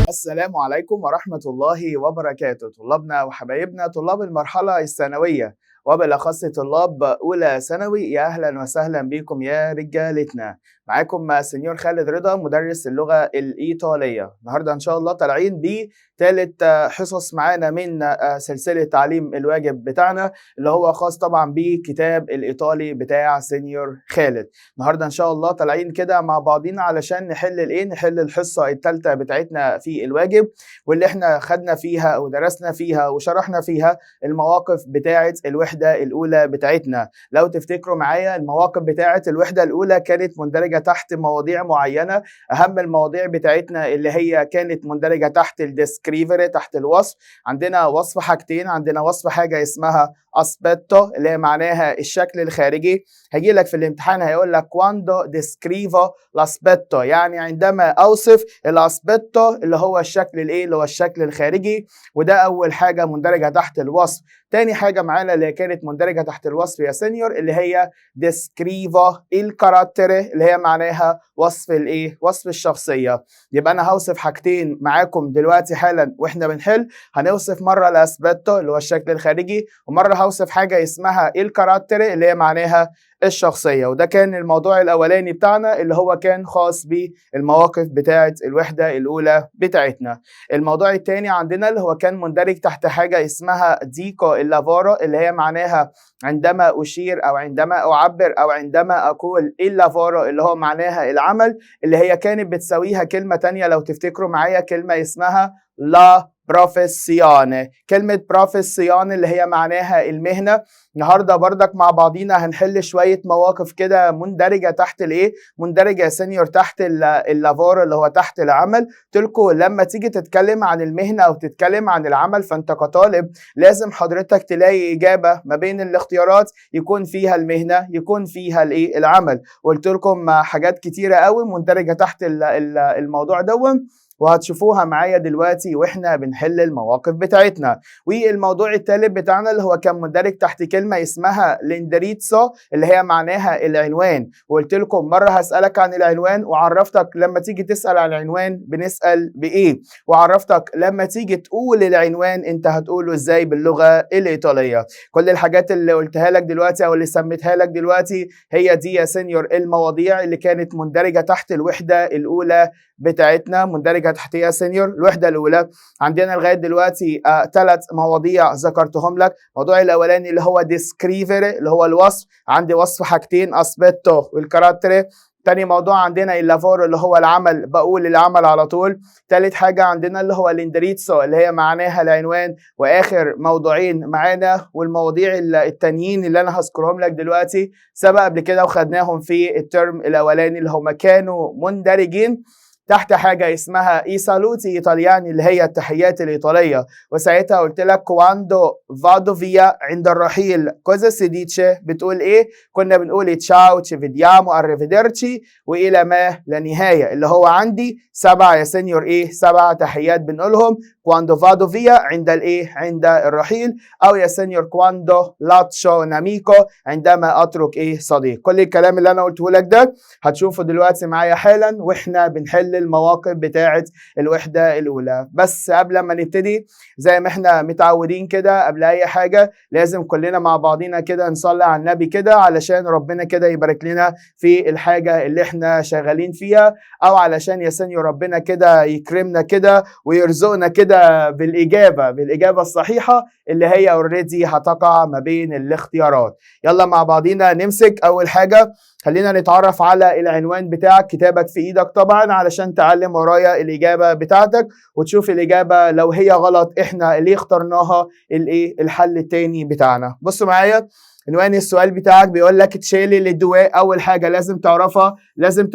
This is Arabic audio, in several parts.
السلام عليكم ورحمة الله وبركاته. طلابنا وحبايبنا طلاب المرحلة الثانوية وبالأخص طلاب أولى ثانوي، يا أهلا وسهلا بكم يا رجالتنا. معاكم سنيور خالد رضا مدرس اللغة الإيطالية. النهاردة إن شاء الله طالعين بثالث حصص معانا من سلسلة تعليم الواجب بتاعنا اللي هو خاص طبعا بكتاب الإيطالي بتاع سنيور خالد. النهاردة إن شاء الله طالعين كده مع بعضينا علشان نحل الحصة الثالثة بتاعتنا في الواجب، واللي احنا خدنا فيها ودرسنا فيها وشرحنا فيها المواقف بتاعة الوحدة الأولى بتاعتنا. لو تفتكروا معايا المواقف بتاعة الوحدة الأولى كانت مندرجة تحت مواضيع معينة. أهم المواضيع بتاعتنا اللي هي كانت مندرجة تحت الديسكريفر، تحت الوصف. عندنا وصف حاجتين، عندنا وصف حاجة اسمها aspetto اللي هي معناها الشكل الخارجي. هيجي لك في الامتحان هيقول لك quando descrivo l'aspetto، يعني عندما اوصف الاسبيتو اللي هو الشكل الايه اللي هو الشكل الخارجي، وده اول حاجه مندرجه تحت الوصف. تاني حاجه معانا اللي كانت مندرجه تحت الوصف يا سينيور اللي هي descrivo il carattere اللي هي معناها وصف الايه وصف الشخصيه. يبقى انا هوصف حاجتين معاكم دلوقتي حالا واحنا بنحل. هنوصف مره الاسبيتو اللي هو الشكل الخارجي، ومره هوصف حاجه اسمها il carattere اللي هي معناها الشخصية. وده كان الموضوع الأولاني بتاعنا اللي هو كان خاص بالمواقف بتاعة الوحدة الأولى بتاعتنا. الموضوع الثاني عندنا اللي هو كان مندرج تحت حاجة اسمها ديكو اللافورو اللي هي معناها عندما أشير أو عندما أعبر أو عندما أقول اللافورو اللي هو معناها العمل، اللي هي كانت بتساويها كلمة تانية لو تفتكروا معايا، كلمة اسمها لا بروفيسيوني. كلمة بروفيسيوني اللي هي معناها المهنة. النهارده بردك مع بعضينا هنحل شوية مواقف كده مندرجة تحت الايه؟ مندرجة يا سينيور تحت اللافور اللي هو تحت العمل. تلكو لما تيجي تتكلم عن المهنة او تتكلم عن العمل فانت كطالب لازم حضرتك تلاقي إجابة ما بين الاختيارات يكون فيها المهنة يكون فيها الايه؟ العمل. قلت لكم حاجات كتيرة قوي مندرجة تحت الموضوع دون، وهتشوفوها معايا دلوقتي واحنا بنحل المواقف بتاعتنا. والموضوع الثالث بتاعنا اللي هو كان مندرج تحت كلمة اسمها ليندريتسو اللي هي معناها العنوان. وقلت لكم مرة هسألك عن العنوان وعرفتك لما تيجي تسأل عن العنوان بنسأل بإيه، وعرفتك لما تيجي تقول العنوان انت هتقوله ازاي باللغة الإيطالية. كل الحاجات اللي قلتها لك دلوقتي او اللي سميتها لك دلوقتي هي دي يا سينيور المواضيع اللي كانت مندرجة تحت الوحدة الأولى بتاعتنا. مندرجة تحتها يا سينيور الوحدة الأولى. عندنا لغاية دلوقتي 3 مواضيع ذكرتهم لك. الموضوع الأولاني اللي هو ديسكريفر اللي هو الوصف، عندي وصف حاجتين اسبيتو والكاراتري. تاني موضوع عندنا اللافور اللي هو العمل، بقول العمل على طول. تالت حاجة عندنا اللي هو الاندريتسو اللي هي معناها العنوان. واخر موضوعين معانا والمواضيع التانيين اللي انا هذكرهم لك دلوقتي سبق قبل كده وخدناهم في الترم الاولاني اللي هم كانوا مندرجين تحت حاجة اسمها اي سالوتي ايطالياني اللي هي التحيات الإيطالية. وساعتها قلت لك كواندو فادو فيا عند الرحيل كوزا سيديتشي بتقول ايه؟ كنا بنقول تشاو تشي فيديامو اريفيديرتشي والى ما لا نهاية، اللي هو عندي 7 يا سينيور ايه 7 تحيات بنقولهم كواندو فادو فيا عند الايه عند الرحيل، او يا سينيور كواندو لاتشو ناميكو عندما اترك ايه صديق. كل الكلام اللي انا قلته لك ده هتشوفه دلوقتي معايا حالا واحنا بنحل المواقف بتاعه الوحده الاولى. بس قبل ما نبتدي زي ما احنا متعودين كده قبل اي حاجه لازم كلنا مع بعضينا كده نصلي على النبي كده علشان ربنا كده يبارك لنا في الحاجه اللي احنا شغالين فيها، او علشان يا سينيور ربنا كده يكرمنا كده ويرزقنا كده بالاجابه الصحيحه اللي هي اوريدي هتقع ما بين الاختيارات. يلا مع بعضينا نمسك اول حاجه. خلينا نتعرف على العنوان بتاعك، كتابك في ايدك طبعا علشان تعلم ورايا الاجابه بتاعتك وتشوف الاجابه لو هي غلط احنا اللي اخترناها الايه الحل التاني بتاعنا. بصوا معايا عنوان السؤال بتاعك بيقول لك تشيلي للدواء. اول حاجه لازم تعرفها، لازم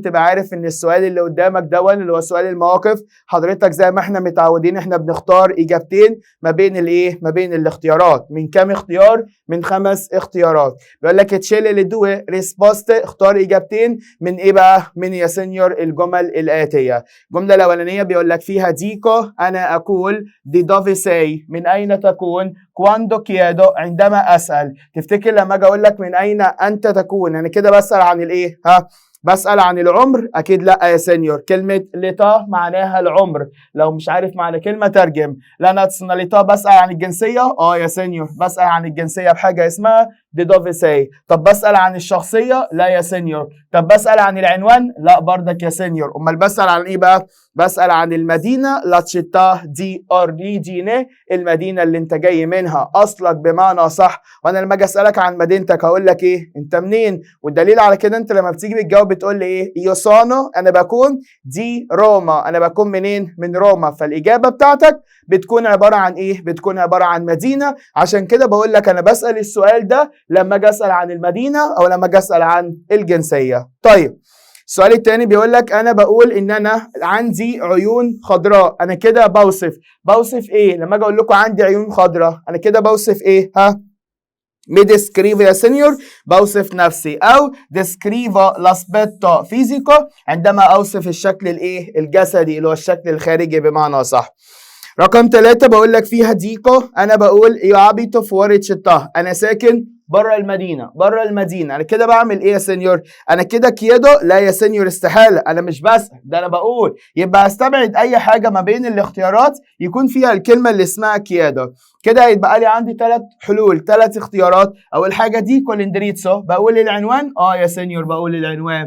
تبقى عارف ان السؤال اللي قدامك دون اللي هو سؤال المواقف، حضرتك زي ما احنا متعودين احنا بنختار اجابتين ما بين الايه ما بين الاختيارات. من كام اختيار؟ من 5 اختيارات. بيقول لك تشيلي للدواء ريسبوست، اختار اجابتين من ايه بقى؟ من يا سينيور الجمل الاتيه. الجمله الاولانيه بيقول لك فيها ديكو انا اقول، دي دوفي ساي من اين تكون، كواندو كيادو عندما اسال. بسأل. تفتكر لما اجي اقول لك من اين انت تكون، انا كده بسأل عن الايه؟ بسأل عن العمر؟ اكيد لا يا سينيور. كلمة لتا معناها العمر، لو مش عارف معنى كلمة ترجم. لا ناتسيوناليتا بسأل عن الجنسية؟ يا سينيور بسأل عن الجنسية بحاجة اسمها دي دوفيسي. طب بسأل عن الشخصية؟ لا يا سينيور. طب بسأل عن العنوان؟ لا بردك يا سينيور. امال بسأل عن ايه بقى؟ بسأل عن المدينة، لا تشيتا دي اوريجيني، المدينة اللي انت جاي منها، اصلك بمعنى صح. وانا لما اجي اسألك عن مدينتك هقول لك ايه؟ انت منين؟ والدليل على كده انت لما بتيجي بتجاوب بتقول لي ايه؟ يوسانو، انا بكون دي روما، انا بكون منين؟ من روما. فالاجابة بتاعتك بتكون عبارة عن ايه؟ بتكون عبارة عن مدينة. عشان كده بقول لك انا بسأل السؤال ده لما اجي اسأل عن المدينة او لما اجي اسأل عن الجنسية. طيب السؤال التاني بيقول لك انا بقول ان انا عندي عيون خضراء، انا كده بوصف ايه؟ لما اجي اقول لكم عندي عيون خضراء انا كده بوصف ايه؟ مي ديسكريفا يا سينيور، بوصف نفسي. او ديسكريفا لاسبيتو فيزيكو، عندما اوصف الشكل الايه؟ الجسدي، اللي هو الشكل الخارجي بمعنى صح. رقم 3 بقول لك فيها ديكو، انا بقول يو ابيتو فوري تشيتا، انا ساكن بره المدينه. انا كده بعمل ايه يا سينيور؟ انا كده كيادو؟ لا يا سينيور استحاله، انا مش بسأل، ده انا بقول. يبقى استبعد اي حاجه ما بين الاختيارات يكون فيها الكلمه اللي اسمها كيادو. كده هيتبقى لي عندي 3 حلول، 3 اختيارات. اول حاجه دي كولندريتسو، بقول العنوان؟ يا سينيور بقول العنوان.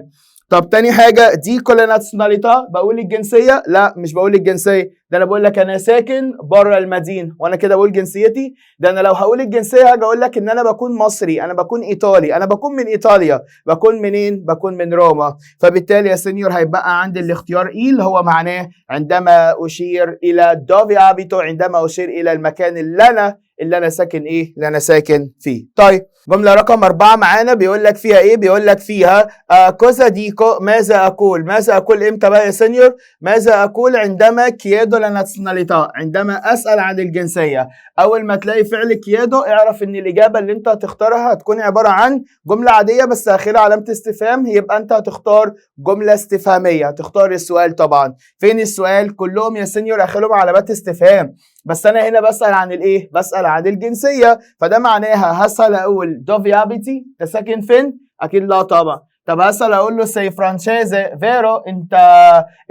طب تاني حاجة دي كل ناتسيوناليتا، بقول الجنسية؟ لا مش بقول الجنسية، ده أنا بقول لك أنا ساكن بره المدينة، وأنا كده بقول جنسيتي؟ ده أنا لو هقول الجنسية هاجي أقول لك إن أنا بكون مصري، أنا بكون إيطالي، أنا بكون من إيطاليا. بكون منين؟ بكون من روما. فبالتالي يا سينيور هيبقى عندي الاختيار إيه اللي هو معناه عندما أشير إلى دوفي أبيتو، عندما أشير إلى المكان اللي أنا ساكن إيه؟ اللي أنا ساكن فيه. طيب جملة رقم 4 معانا بيقول لك فيها ايه؟ بيقول لك فيها كوزا ديكو، ماذا اقول؟ ماذا اقول امتى بقى يا سينيور؟ ماذا اقول عندما كيادو لا ناتسيوناليتا، عندما اسال عن الجنسيه. اول ما تلاقي فعل كيادو اعرف ان الاجابه اللي انت هتختارها هتكون عباره عن جمله عاديه بس اخرها علامه استفهام، يبقى انت هتختار جمله استفهاميه، هتختار السؤال. طبعا فين السؤال؟ كلهم يا سينيور اخرهم علامات استفهام، بس انا هنا بسأل عن الايه؟ بسأل عن الجنسية. فده معناها هسأل اقول دوفي ابيتي، انت ساكن فين؟ اكيد لا طبعا. طب هسأل اقول له سي فرانشيزي فيرو،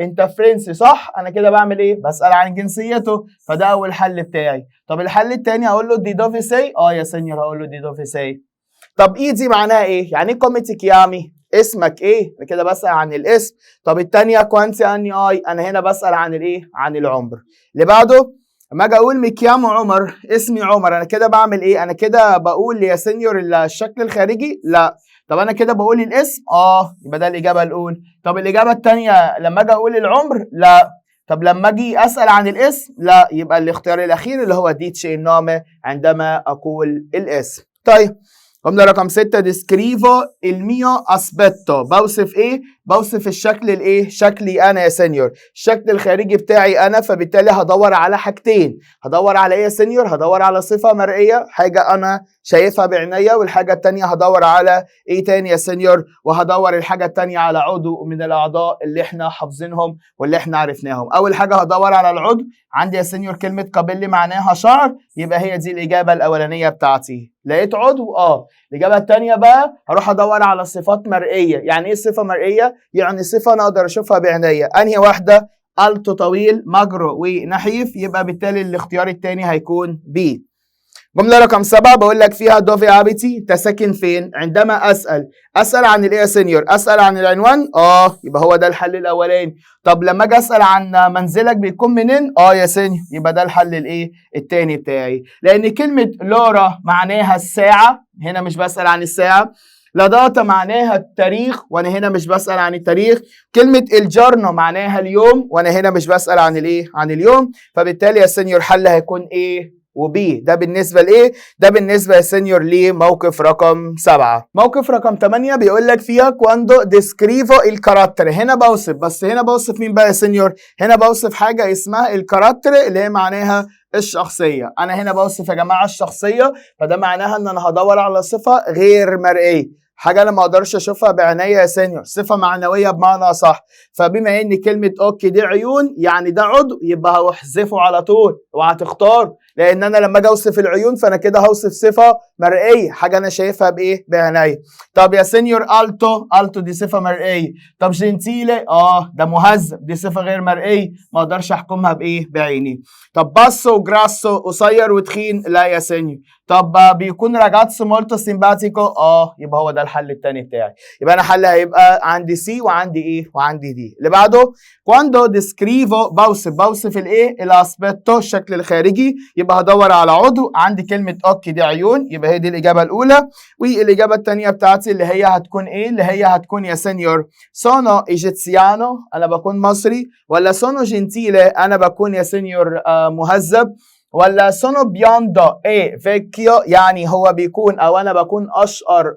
انت فرنسي صح؟ انا كده بعمل ايه؟ بسأل عن جنسيته. فده اول حل بتاعي. طب الحل التاني هقول له دي دوفي سي، يا سينيور هقول له دي دوفي سي. طب ايه دي معناها ايه؟ يعني ايه كوميتي كيامي؟ اسمك ايه؟ انا كده بسأل عن الاسم. طب التانية كوانتي اني اي، انا هنا بسأل عن الايه؟ عن العمر. اللي بعده اما اجي اقول ميكيامو عمر، اسمي عمر، انا كده بعمل ايه؟ انا كده بقول يا سينيور الشكل الخارجي؟ لا. طب انا كده بقول الاسم؟ يبقى ده الاجابه الاولى. طب الاجابه الثانيه لما اجي اقول العمر؟ لا. طب لما اجي اسال عن الاسم؟ لا. يبقى الاختيار الاخير اللي هو ديتشي النوم، عندما اقول الاسم. طيب جملة رقم 6 ديسكريفو الميو اسبيتو، بوصف ايه؟ بوصف الشكل الايه؟ شكلي انا يا سينيور، الشكل الخارجي بتاعي انا. فبالتالي هدور على حاجتين. هدور على ايه يا سينيور؟ هدور على صفة مرئية، حاجة انا شايفها بعينيا. والحاجة التانية هدور على ايه تاني يا سينيور؟ وهدور الحاجة التانية على عضو من الاعضاء اللي احنا حافظينهم واللي احنا عرفناهم. اول حاجة هدور على العضو، عندي يا سينيور كلمة كابيلي معناها شعر، يبقى هي دي الإجابة الأولانية بتاعتي. لقيت عضو؟ الإجابة التانية بقى هروح أدور على صفات مرئية. يعني إيه صفة مرئية؟ يعني صفة أنا أقدر أشوفها بعينيا. أنهي واحدة؟ ألتو طويل، مجرو ونحيف، يبقى بالتالي الاختيار التاني هيكون بي. جملة رقم 7 بقول لك فيها دوفي ابيتي، انت ساكن فين؟ عندما اسال عن الايه يا سينيور؟ اسال عن العنوان؟ يبقى هو ده الحل الاولاني. طب لما اجي اسال عن منزلك بيكون منين؟ يا سينيور، يبقى ده الحل الايه؟ التاني بتاعي. لان كلمة لورا معناها الساعة، هنا مش بسال عن الساعة. لا داتا معناها التاريخ، وانا هنا مش بسأل عن التاريخ. كلمة الجارنو معناها اليوم، وانا هنا مش بسأل عن الايه؟ عن اليوم. فبالتالي يا سينيور حل هيكون ايه وبي. ده بالنسبة لايه؟ ده بالنسبة يا سينيور لموقف رقم 7. موقف رقم 8 بيقول لك فيها كواندو ديسكريفو الكاراتر، هنا بوصف، بس هنا بوصف مين بقى يا سينيور؟ هنا بوصف حاجة اسمها الكاراتر اللي هي معناها الشخصية. أنا هنا بوصف يا جماعة الشخصية، فده معناها إن أنا هدور على صفة غير مرئية، حاجة أنا ما أقدرش أشوفها بعينيا يا سينيور، صفة معنوية بمعنى صح. فبما إن كلمة أوكي دي عيون يعني ده عضو، يبقى هحذفه على طول. وهتختار لان انا لما اجي اوصف العيون فانا كده هوصف صفه مرئيه، حاجه انا شايفها بايه؟ بعيني. طب يا سينيور التو دي صفه مرئيه. طب جنتيلي ده مهذب، دي صفه غير مرئيه، ما اقدرش احكمها بايه؟ بعيني. طب باسو جراسو قصير وتخين، لا يا سينيور. طب بيكون راجاتسو مولتو سيمباتيكو، يبقى هو ده الحل الثاني بتاعي. يبقى انا حل هيبقى عندي سي وعندي ايه؟ وعندي دي. اللي بعده كواندو ديسكريفو بوصف الايه؟ الاسبيتو الشكل الخارجي، يبقى هدور على عضو، عندي كلمه اوكي دي عيون، يبقى هي دي الاجابه الاولى. والاجابه الثانيه بتاعتي اللي هي هتكون ايه؟ اللي هي هتكون يا سينيور سونو ايجيتسيانو انا بكون مصري، ولا سونو جنتيلي انا بكون يا سينيور مهذب، ولا سونو بيوندو فيكيو يعني هو بيكون او انا بكون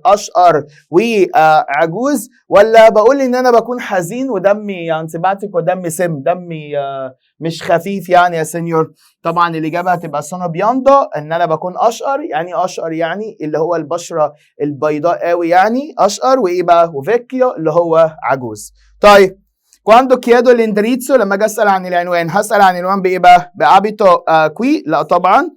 اشقر وعجوز، ولا بقول ان انا بكون حزين ودمي انتباتيك ودمي دمي مش خفيف يعني يا سينيور. طبعا الاجابه هتبقى سونو بيوندو ان انا بكون اشقر، يعني اللي هو البشره البيضاء قوي يعني اشقر، وايه بقى؟ وفيكيو اللي هو عجوز. طيب كواندو كيادو الاندريتسو لما اجي اسال عن العنوان هسال عن العنوان بايه بقى؟ بابيتو كوي؟ لا طبعا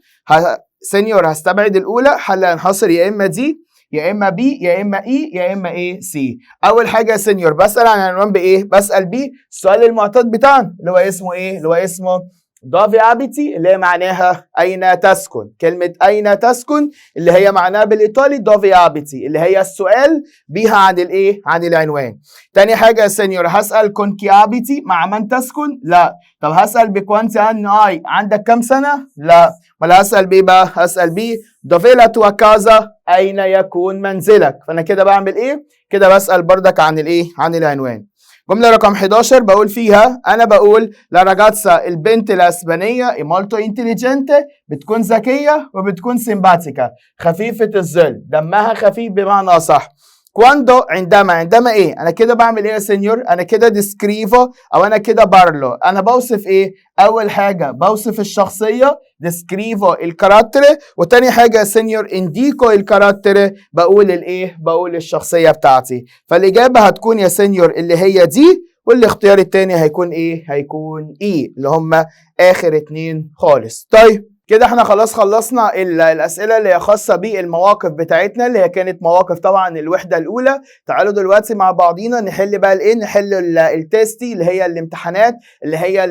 سينيور هستبعد الاولى، حل هينحصر يا اما دي يا اما بي يا اما اي يا اما ايه؟ سي. اول حاجه يا سينيور بسال عن العنوان بايه؟ بسال بي السؤال المعتاد بتاعنا اللي هو اسمه ايه؟ اللي هو اسمه دوفي ابيتي اللي هي معناها اين تسكن. كلمه اين تسكن اللي هي معناها بالايطالي دوفي ابيتي اللي هي السؤال بيها عن الايه؟ عن العنوان. تاني حاجه يا سينيور هسال كون كي ابيتي مع من تسكن؟ لا. طب هسال بكوانتي ان اي عندك كام سنه؟ لا. ولا هسال بيه بقى؟ هسال بيه دوفي لا توا كازا اين يكون منزلك. فانا كده بعمل ايه؟ كده بسال بردك عن الايه؟ عن العنوان. جملة رقم 11 بقول فيها أنا بقول لا راجاتسا البنت الأسبانية مالتو انتليجنتي بتكون ذكية وبتكون سيمباتيكا خفيفة الظل، دمها خفيف بمعنى صح. كواندو عندما ايه؟ انا كده بعمل ايه يا سينيور؟ انا كده ديسكريفو او انا كده بارلو. انا بوصف ايه؟ اول حاجه بوصف الشخصيه ديسكريفو الكاراتر، وتاني حاجه يا سينيور انديكو الكاراتر بقول الايه؟ بقول الشخصيه بتاعتي. فالاجابه هتكون يا سينيور اللي هي دي، والاختيار التاني هيكون ايه؟ هيكون ايه اللي هم اخر اتنين خالص. طيب كده احنا خلاص خلصنا الاسئله اللي هي خاصه بالمواقف بتاعتنا اللي هي كانت مواقف طبعا الوحده الاولى. تعالوا دلوقتي مع بعضينا نحل بقى الايه؟ نحل التيستي اللي هي الامتحانات اللي هي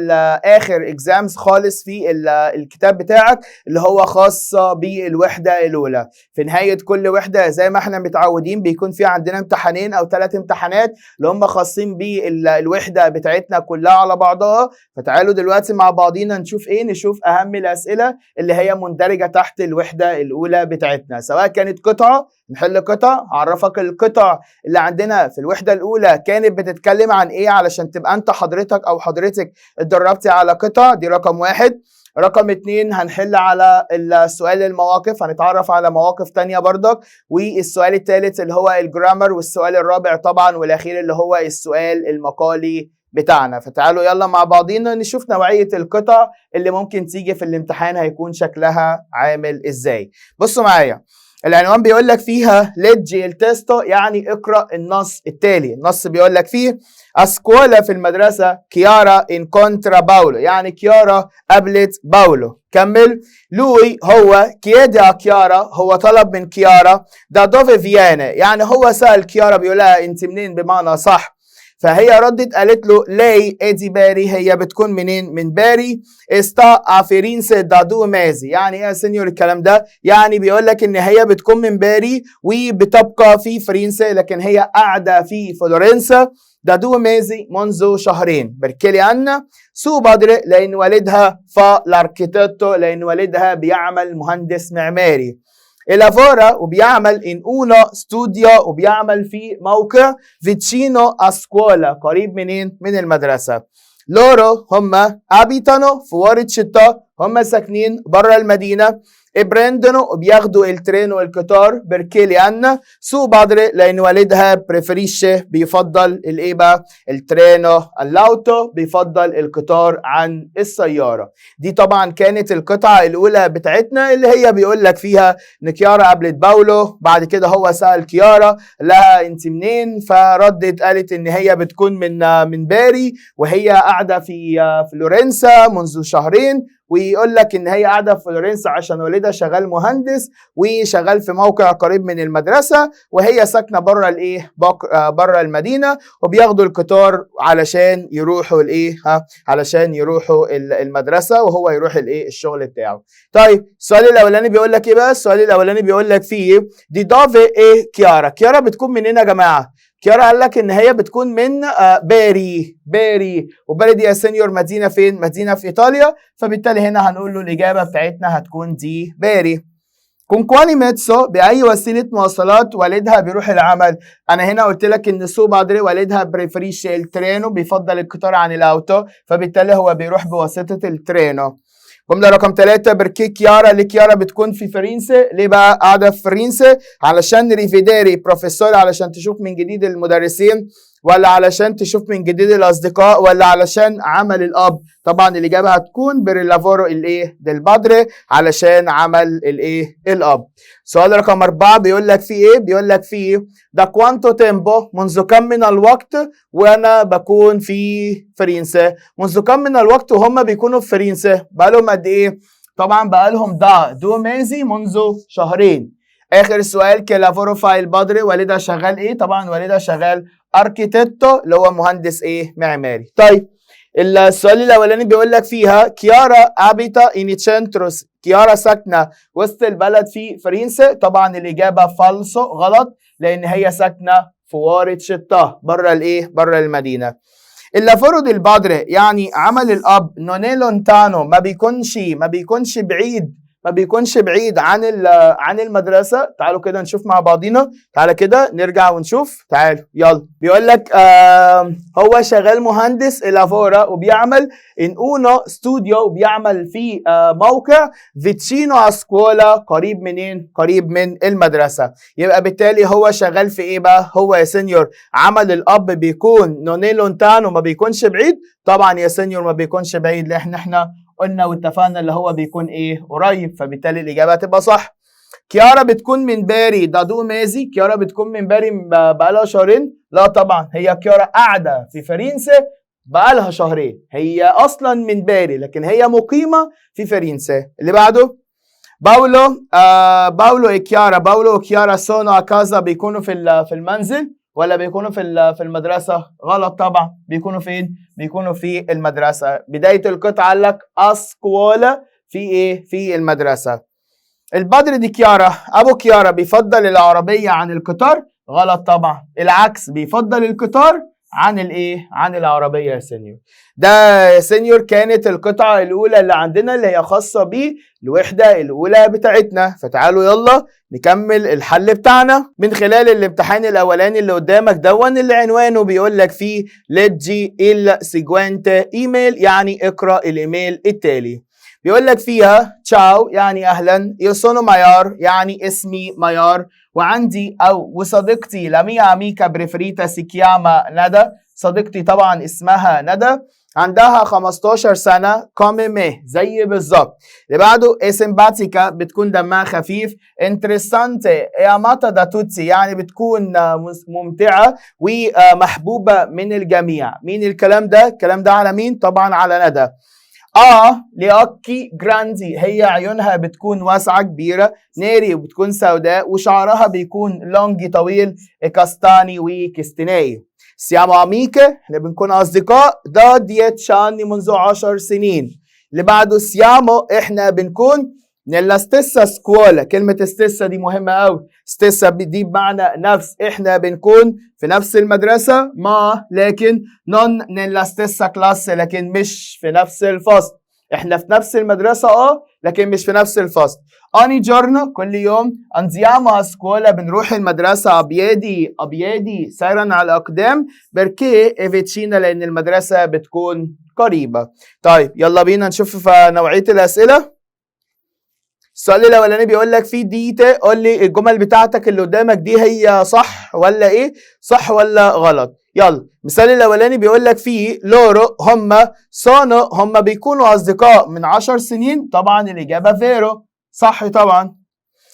اخر اكزامز خالص في الكتاب بتاعك اللي هو خاصه بالوحده الاولى. في نهايه كل وحده زي ما احنا متعودين بيكون في عندنا امتحانين او 3 امتحانات اللي هم خاصين بالوحده بتاعتنا كلها على بعضها. فتعالوا دلوقتي مع بعضينا نشوف ايه؟ نشوف اهم الاسئله اللي هي مندرجة تحت الوحدة الأولى بتاعتنا، سواء كانت قطعة نحل قطع، هعرفك القطع اللي عندنا في الوحدة الأولى كانت بتتكلم عن إيه علشان تبقى أنت حضرتك أو حضرتك اتدربتي على قطع، دي رقم 1. رقم 2 هنحل على السؤال المواقف، هنتعرف على مواقف تانية برضك، والسؤال الثالث اللي هو الجرامر، والسؤال الرابع طبعا والأخير اللي هو السؤال المقالي بتاعنا. فتعالوا يلا مع بعضينا نشوف نوعية القطع اللي ممكن تيجي في الامتحان هيكون شكلها عامل ازاي. بصوا معايا العنوان بيقول لك فيها ليجي التستو يعني اقرأ النص التالي. النص بيقول لك فيه اسكولا في المدرسة كيارا انكونترا باولو يعني كيارا قابلت باولو. كمل. لوي هو كيدا كيارا هو طلب من كيارا دا دوفي فيانا يعني هو سأل كيارا بيقول لها انت منين بمعنى صح، فهي ردت قالت له لي ادي باري هي بتكون منين؟ من باري. استا افيرينسي دادو مازي يعني ايه يا سينيور الكلام ده؟ يعني بيقول لك ان هي بتكون من باري وبتبقى في فرنسا لكن هي قاعده في فلورنسا دادو مازي منذ شهرين. بركلي أنا سو بادري لان والدها فالاركيتيتو لان والدها بيعمل مهندس معماري. إلافورا وبيعمل إن أونا ستوديو وبيعمل في موقع فيتشينو أسكولا قريب منين؟ من المدرسة. لورو هم أبيتانو في وارتشيتا هم ساكنين برا المدينة. ابرندنو وبياخدوا الترين والقطار. بركيلي أنا سو بادري لأن والدها بريفريشه بيفضل الإيه بقى؟ الترينو اللاوتو بيفضل القطار عن السيارة. دي طبعا كانت القطعة الأولى بتاعتنا اللي هي بيقول لك فيها إن كيارا قابلت باولو. بعد كده هو سأل كيارا لها أنت منين؟ فردت قالت إن هي بتكون من باري وهي قاعدة في فلورنسا منذ شهرين ويقول لك ان هي قاعده في فلورنسا عشان والدها شغال مهندس وشغال في موقع قريب من المدرسه، وهي ساكنه بره الايه بره المدينه، وبياخدوا القطار علشان يروحوا الايه علشان يروحوا المدرسه، وهو يروح الايه الشغل بتاعه. طيب السؤال الاولاني بيقول لك ايه بقى؟ السؤال الاولاني بيقول لك فيه دي دافي ايه كيارا. كيارا بتكون منين يا جماعه؟ كيارا قال لك ان هي بتكون من باري، وباري دي يا سينيور مدينه فين؟ مدينه في ايطاليا، فبالتالي هنا هنقول له الاجابه بتاعتنا هتكون دي باري. كونكواني ميتسو، باي وسيله مواصلات والدها بيروح العمل؟ انا هنا قلت لك ان سو بادري والدها بريفريش الترينو، بيفضل القطار عن الاوتو، فبالتالي هو بيروح بواسطه الترينو. جملة رقم 3 بركي كيارا، ليه كيارا بتكون في فرنسا؟ ليه بقى قاعدة في فرنسا؟ علشان ريفيديري بروفيسور، علشان تشوف من جديد المدرسين، ولا علشان تشوف من جديد الأصدقاء، ولا علشان عمل الأب؟ طبعا الإجابة هتكون بريلافورو الإيه ديل بادري، علشان عمل الإيه الأب. سؤال رقم 4 بيقول لك فيه إيه؟ بيقول لك فيه دا كوانتو تيمبو، منذ كم من الوقت وأنا بكون في فرنسا؟ منذ كم من الوقت وهم بيكونوا في فرنسا؟ بقالهم قد إيه؟ طبعا بقالهم دو ميزي، منذ شهرين. آخر سؤال كلافورو فايل بادري، والدها شغال إيه؟ طبعا والدها شغال اركيتيتو، اللي هو مهندس ايه معماري. طيب السؤال الاولاني بيقول لك فيها كيارا ابيتا ان تشنتروس، كيارا ساكنه وسط البلد في فرنسا؟ طبعا الاجابه فالسو، غلط، لان هي ساكنه في وارد شطه بره الايه بره المدينه. اللافورو ديل بادري يعني عمل الاب نوني لونتانو، ما بيكونش بعيد عن المدرسه. تعالوا كده نشوف مع بعضينا، تعالى كده نرجع ونشوف، تعالوا يلا. بيقول لك هو شغال مهندس اللافورا، وبيعمل ان اونو ستوديو، وبيعمل في موقع فيتشينو اسكولا، قريب منين؟ قريب من المدرسه. يبقى بالتالي هو شغال في ايه بقى؟ هو يا سينيور عمل الاب بيكون نوني لونتانو، ما بيكونش بعيد. طبعا يا سينيور ما بيكونش بعيد، لان احنا قلنا واتفقنا اللي هو بيكون ايه قريب، فبالتالي الاجابه هتبقى صح. كيارا بتكون من باري، دادو مازي، كيارا بتكون من باري بقالها شهرين؟ لا طبعا، هي كيارا قاعده في فرنسا بقالها شهرين، هي اصلا من باري لكن هي مقيمه في فرنسا. اللي بعده باولو وكيارا، باولو وكيارا سونو اكازا، بيكونوا في المنزل ولا بيكونوا في المدرسه؟ غلط طبعا، بيكونوا فين؟ بيكونوا في المدرسه. بدايه القطعه قال لك اسكولا، في ايه؟ في المدرسه. البدر دي كيارا، ابو كيارا بيفضل العربيه عن القطار؟ غلط طبعا، العكس، بيفضل القطار عن الايه؟ عن العربيه يا سينيور. ده يا سينيور كانت القطعه الاولى اللي عندنا، اللي هي خاصه بالوحده الاولى بتاعتنا. فتعالوا يلا نكمل الحل بتاعنا من خلال الامتحان الاولاني اللي قدامك دون، اللي عنوانه بيقول لك فيه leggi il seguente email، يعني اقرا الايميل التالي. بيقول لك فيها تشاو يعني اهلا، io sono مايار يعني اسمي مايار، وعندي وصديقتي la mia amica preferita si chiama ندى، صديقتي طبعا اسمها ندى، عندها 15 سنة come me زي بالظبط. اللي بعده è simpatica، بتكون دمها خفيف، interessante e amata da tutti، يعني بتكون ممتعة ومحبوبة من الجميع. مين الكلام ده؟ الكلام ده على مين؟ طبعا على ندى. لأوكي جراندي، هي عيونها بتكون واسعة كبيرة، نيري وبتكون سوداء، وشعرها بيكون لونجي طويل، كاستاني وكستناي. سيامو أميكا، احنا بنكون أصدقاء، دا 10 anni منذ 10 سنين. اللي بعده سيامو، احنا بنكون nella stessa scuola، كلمة stessa دي مهمة أوي، stessa دي بمعنى نفس، احنا بنكون في نفس المدرسة، لكن non nella stessa classe، لكن مش في نفس الفصل. احنا في نفس المدرسة لكن مش في نفس الفصل. ogni giorno، كل يوم، andiamo a scuola، بنروح المدرسة أبيادي سيرا على الأقدام، perché è vicina، لأن المدرسة بتكون قريبة. طيب يلا بينا نشوف نوعية الأسئلة. السؤال الاولاني بيقول لك في ديتا، قول لي الجمل بتاعتك اللي قدامك دي هي صح ولا ايه؟ صح ولا غلط؟ يلا. المثال الاولاني بيقول لك فيه لورو هم بيكونوا اصدقاء من 10 سنين، طبعا الاجابه فيرو، صح طبعا.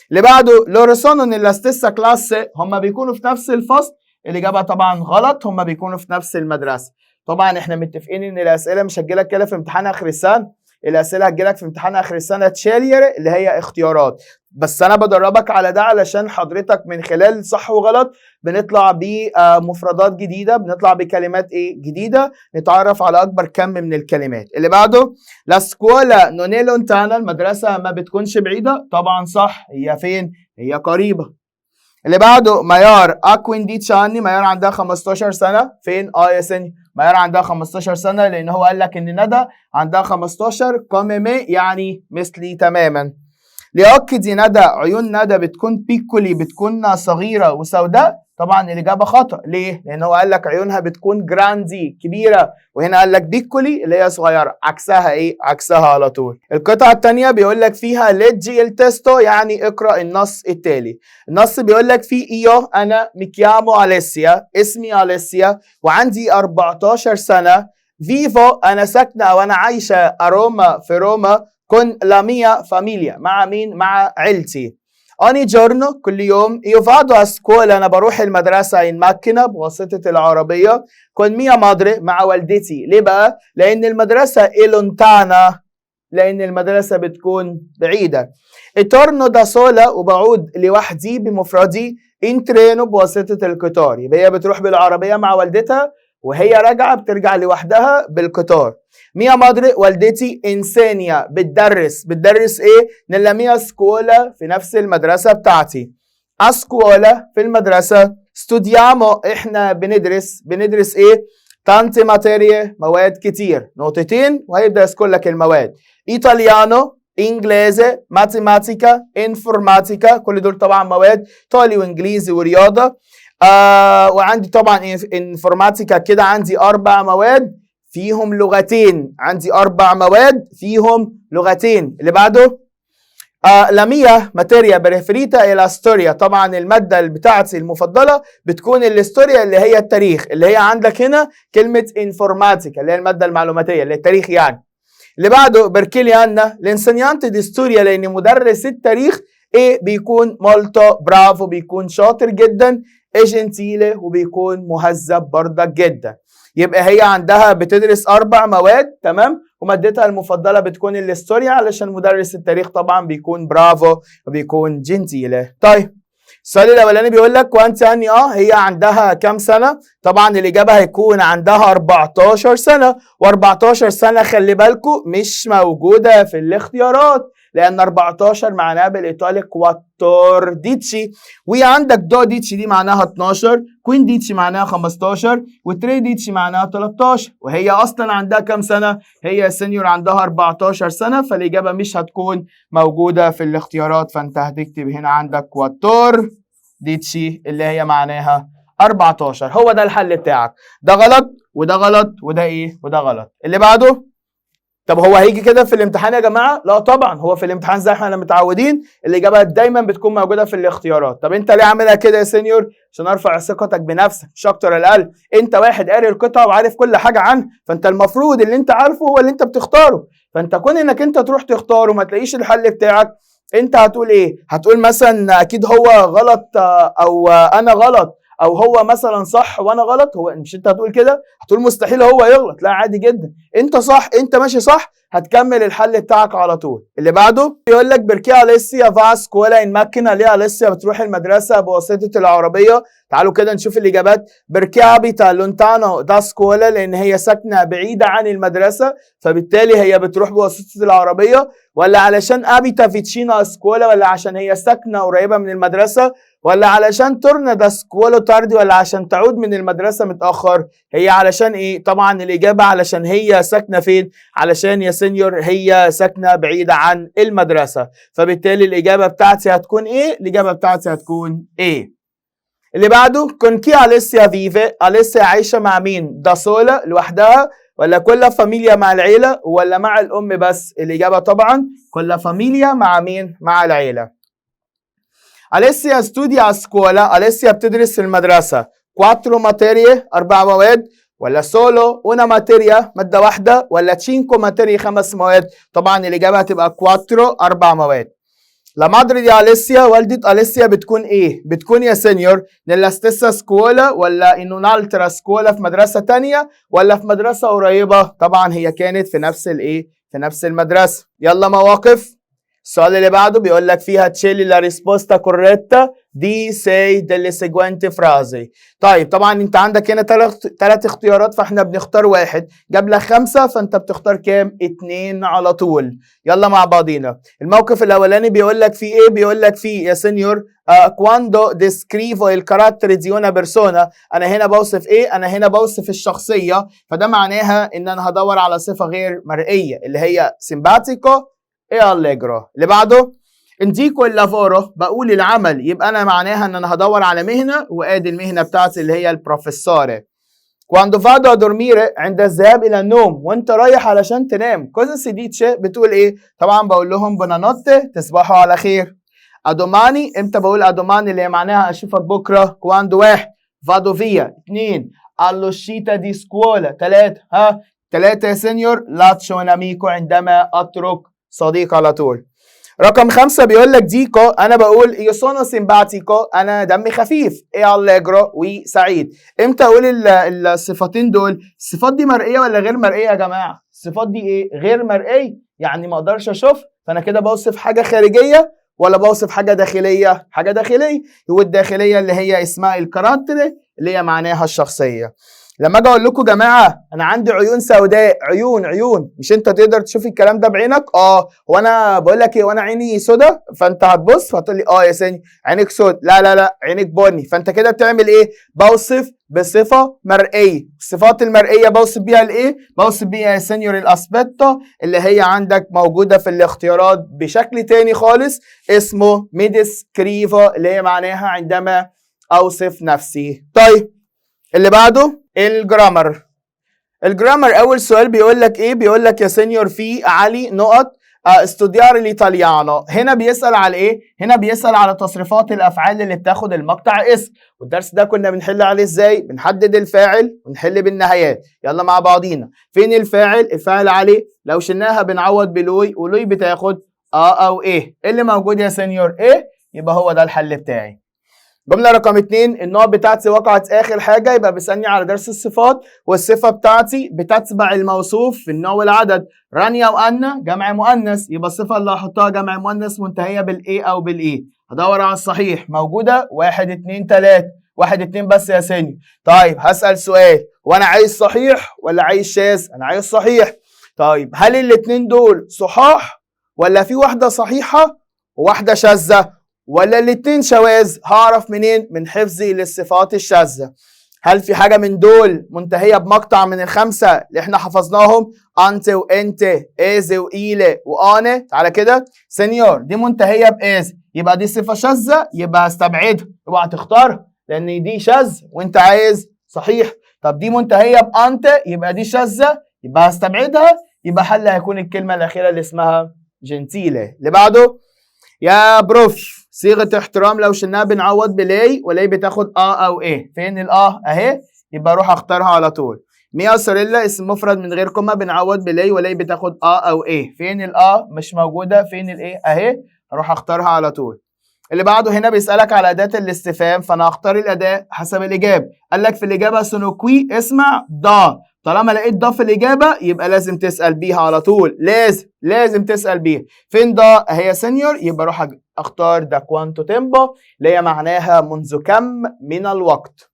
اللي بعده لورو سونو نيلا ستيسا كلاسي، هم بيكونوا في نفس الفصل، الاجابه طبعا غلط، هم بيكونوا في نفس المدرسه. طبعا احنا متفقين ان الاسئله مش هتجيلك كده في امتحان اخر السنه، الاسئله هتجيلك في امتحان اخر السنه تشيلير اللي هي اختيارات، بس انا بدربك على ده علشان حضرتك من خلال صح وغلط بنطلع بمفردات جديده، بنطلع بكلمات جديده، نتعرف على اكبر كم من الكلمات. اللي بعده لا سكولا نون è lontana، المدرسه ما بتكونش بعيده، طبعا صح، هي فين؟ هي قريبه. اللي بعده ميار ا 15 anni، ميار عندها 15 سنه، فين؟ يا سني ميار عندها 15 سنه لان هو قال لك ان ندى عندها 15 come me يعني مثلي تماما. ليوكي دي ندى، عيون ندى بتكون بيكولي، بتكون صغيره وسوداء، طبعا الاجابه خطا. ليه؟ لان هو قال لك عيونها بتكون جراندي كبيره، وهنا قال لك بيكولي اللي هي صغيره، عكسها ايه؟ عكسها على طول. القطعه الثانيه بيقول لك فيها ليجي التستو يعني اقرا النص التالي. النص بيقول لك فيه ايو انا ميكيامو اليسيا، اسمي اليسيا وعندي 14 سنه، فيفو انا ساكنه وانا عايشه اروما في روما، كون لا ميا فاميليا، مع مين؟ مع عيلتي. ogni giorno كل يوم io vado a scuola، انا بروح المدرسه in macchina بواسطه العربيه، con mia madre مع والدتي. ليه بقى؟ لان المدرسه è lontana، لان المدرسه بتكون بعيده. e torno da sola وبعود لوحدي بمفردي، in treno بواسطه القطار، يبقى هي بتروح بالعربيه مع والدتها وهي راجعه بترجع لوحدها بالقطار. ميا مادري والدتي انسانيا بتدرس ايه؟ نلا ميا سكولا في نفس المدرسه بتاعتي. اسكولا في المدرسه، ستوديامو احنا بندرس ايه؟ تانتي ماتيريا مواد كتير، نقطتين وهيبدا يذكر لك المواد. ايطاليانو، انجليزي، ماتيماتيكا، انفورماتيكا، كل دول طبعا مواد، ايطالي وانجليزي ورياضه. وعندي طبعا انفورماتيكا كده عندي 4 مواد فيهم لغتين، عندي 4 مواد فيهم لغتين. اللي بعده لاميا ماتيريا بريفريتا الى ستوريا، طبعا الماده بتاعتي المفضله بتكون الاستوريا اللي هي التاريخ، اللي هي عندك هنا كلمه انفورماتيكا اللي هي الماده المعلوماتيه اللي هي التاريخ يعني. اللي بعده بركيليانا لانسينيانتي دي ستوريا، لان مدرس التاريخ ايه؟ بيكون مولتو برافو، بيكون شاطر جدا، جنتيلي وبيكون مهذب برضك جدا. يبقى هي عندها بتدرس 4 مواد، تمام، ومادتها المفضله بتكون الاستوريا علشان مدرس التاريخ طبعا بيكون برافو وبيكون جنتيلي. طيب السؤال الاولاني بيقول لك وانت اني هي عندها كام سنه؟ طبعا الاجابه هيكون عندها 14 سنه، و14 سنه خلي بالكم مش موجوده في الاختيارات، لان 14 معناها بالايطالي كواتور ديتشي، وعندك دو ديتشي دي معناها 12، كوين ديتشي معناها 15، وتري ديتشي معناها 13، وهي اصلا عندها كام سنه؟ هي سينيور عندها 14 سنه، فالاجابه مش هتكون موجوده في الاختيارات، فانت هتكتب هنا عندك كواتور ديتشي اللي هي معناها 14. هو ده الحل بتاعك، ده غلط وده غلط وده ايه؟ وده غلط. اللي بعده طب هو هيجي كده في الامتحان يا جماعه؟ لا طبعا، هو في الامتحان زي احنا متعودين الاجابه دايما بتكون موجوده في الاختيارات. طب انت ليه عاملها كده يا سينيور؟ عشان ارفع ثقتك بنفسك مش اكتر ولا اقل. انت واحد قاري القطعه وعارف كل حاجه عنها، فانت المفروض اللي انت عارفه هو اللي انت بتختاره، فانت كون انك انت تروح تختاره وما تلاقيش الحل بتاعك، انت هتقول ايه؟ هتقول مثلا اكيد هو غلط او انا غلط، او هو مثلا صح وانا غلط. هو مش انت هتقول كده؟ هتقول مستحيل هو يغلط. لا عادي جدا، انت صح، انت ماشي صح، هتكمل الحل بتاعك على طول. اللي بعده يقول لك بركي اليسيا فا سكولا ان ماكينه، ليه اليسيا بتروح المدرسه بواسطه العربيه؟ تعالوا كده نشوف الاجابات. بركي ابيتا لونتانو دا سكولا، لان هي ساكنه بعيده عن المدرسه، فبالتالي هي بتروح بواسطه العربيه، ولا علشان ابيتا فيتشينا سكولا، ولا عشان هي ساكنه قريبه من المدرسه، ولا علشان تورنا دا سكولو تاردي، ولا عشان تعود من المدرسه متاخر؟ هي علشان ايه؟ طبعا الاجابه علشان هي ساكنه فين؟ علشان يا سينيور هي ساكنه بعيده عن المدرسه، فبالتالي الاجابه بتاعتي هتكون ايه؟ الاجابه بتاعتي هتكون ايه؟ اللي بعده كونكي اليسيا فيفي، اليسيا عايشه مع مين؟ دا سولا لوحدها، ولا كل فاميليا مع العيله، ولا مع الام بس؟ الاجابه طبعا كل فاميليا مع مين؟ مع العيله. أليسيا ستوديا سكولا، أليسيا بتدرس في المدرسة 4 ماتيريا 4 مواد، ولا سولو una ماتيريا مادة واحدة، ولا 5 ماتيريا 5 مواد؟ طبعا الإجابة هتبقى 4 4 مواد. لا مادري دي أليسيا، والدة أليسيا بتكون إيه؟ بتكون يا سينيور نيلا ستيسا سكولا، ولا إن un'altra سكولا في مدرسة تانية، ولا في مدرسة قريبة؟ طبعا هي كانت في نفس الإيه؟ في نفس المدرسة. يلا مواقف. السؤال اللي بعده بيقول لك فيها تشيلي لا ريسبوستا كوريتا دي سي ديلي سيجوانتي فرازي. طيب طبعا انت عندك هنا ثلاث اختيارات، فاحنا بنختار واحد. جاب لك 5 فانت بتختار كام؟ 2 على طول. يلا مع بعضينا. الموقف الاولاني بيقول لك فيه ايه؟ بيقول لك فيه يا سينيور quando descrivo il carattere di una persona. انا هنا بوصف ايه؟ انا هنا بوصف الشخصية، فده معناها ان انا هدور على صفة غير مرئية اللي هي simpatico e allegro. اللي بعده indico il lavoro، بقول العمل، يبقى انا معناها ان انا هدور على مهنة، وادي المهنة بتاعتي اللي هي البروفيسوري. quando vado a dormire، عند الذهاب الى النوم، وانت رايح علشان تنام. cosa si dice، بتقول ايه؟ طبعا بقول لهم buonanotte، تصبحوا على خير. adomani، امتى بقول adomani اللي هي معناها اشوفك بكره؟ quando 1 vado via، 2 all'uscita di scuola، 3 يا سينيور lascio un amico، عندما اترك صديق على طول. رقم 5 بيقول لك ديكو، انا بقول io sono simpatico، انا دمي خفيف، e allegro، وسعيد. امتى اقول الصفتين دول؟ الصفات دي مرئيه ولا غير مرئيه يا جماعه؟ الصفات دي ايه؟ غير مرئيه، يعني ما اقدرش اشوف، فانا كده بوصف حاجه خارجيه ولا بوصف حاجه داخليه؟ حاجه داخليه. والداخليه اللي هي اسمها الكاراتري، اللي هي معناها الشخصيه. لما اجي اقول لكم جماعه انا عندي عيون سوداء، عيون، مش انت تقدر تشوف الكلام ده بعينك؟ هو انا بقول لك ايه، وانا عيني سودا؟ فانت هتبص وهتقول لي يا سيني عينك سود. لا عينك بني. فانت كده بتعمل ايه؟ بوصف بصفه مرئيه. الصفات المرئيه بوصف بيها الايه؟ بوصف بيها يا سينيور الاسبيتو، اللي هي عندك موجوده في الاختيارات بشكل تاني خالص اسمه ميديسكريفو، اللي هي معناها عندما اوصف نفسي. طيب اللي بعده الجرامر. اول سؤال بيقول لك ايه؟ بيقول لك يا سينيور في علي نقط استوديار الايطاليانو. هنا بيسال على ايه؟ هنا بيسال على تصريفات الافعال اللي بتاخد المقطع اسم. والدرس ده كنا بنحل عليه ازاي؟ بنحدد الفاعل ونحل بالنهايات. يلا مع بعضينا. فين الفاعل؟ الفاعل عليه، لو شلناها بنعوض بلوي، ولوي بتاخد او ايه اللي موجود يا سينيور؟ ايه، يبقى هو ده الحل بتاعي. جملة رقم 2، النوع بتاعتي وقعت آخر حاجة، يبقى بيسألني على درس الصفات، والصفة بتاعتي بتتبع الموصوف في النوع والعدد. رانيا وأنا جمع مؤنث، يبقى الصفة اللي هحطها جمع مؤنث منتهية بالإيه أو بالإيه. هدور على الصحيح، موجودة 1 2 3، 1 2 بس يا سيني. طيب هسأل سؤال، وأنا عايز صحيح ولا عايز شاذ؟ أنا عايز صحيح. طيب هل الاتنين دول صحاح ولا في واحدة صحيحة وواحدة شاذة ولا الاتنين شواذ؟ هعرف منين؟ من حفظي للصفات الشاذة. هل في حاجة من دول منتهية بمقطع من ال5 اللي احنا حفظناهم؟ انت وانت، ايز وايله وانا. تعالى كده سينيور، دي منتهية بايز، يبقى دي صفة شاذة، يبقى هستبعدها، اوعى تختارها لان دي شاذ وانت عايز صحيح. طب دي منتهية بانت، يبقى دي شاذة، يبقى هستبعدها، يبقى حل هيكون الكلمة الأخيرة اللي اسمها جنتيلة. اللي بعده يا بروف، صيغة احترام لو شلناها بنعوض بلاي، ولاي بتاخد او ايه. فين اهي، يبقى اروح اختارها على طول. ميا سوريلا اسم مفرد من غير كوما، بنعوض بلاي، ولاي بتاخد او ايه. فين مش موجودة. فين الايه؟ اهي، اروح اختارها على طول. اللي بعده هنا بيسألك على أداة الاستفهام، فانا هختار الأداة حسب الإجابة. قال لك في الإجابة سونوكوي، اسمع دا. طالما لقيت دا في الإجابة يبقى لازم تسأل بيها على طول، لازم تسأل بيها. فين دا؟ هي سينيور، يبقى اروح اختار دا كوانتو تيمبو، اللي هي معناها منذ كم من الوقت.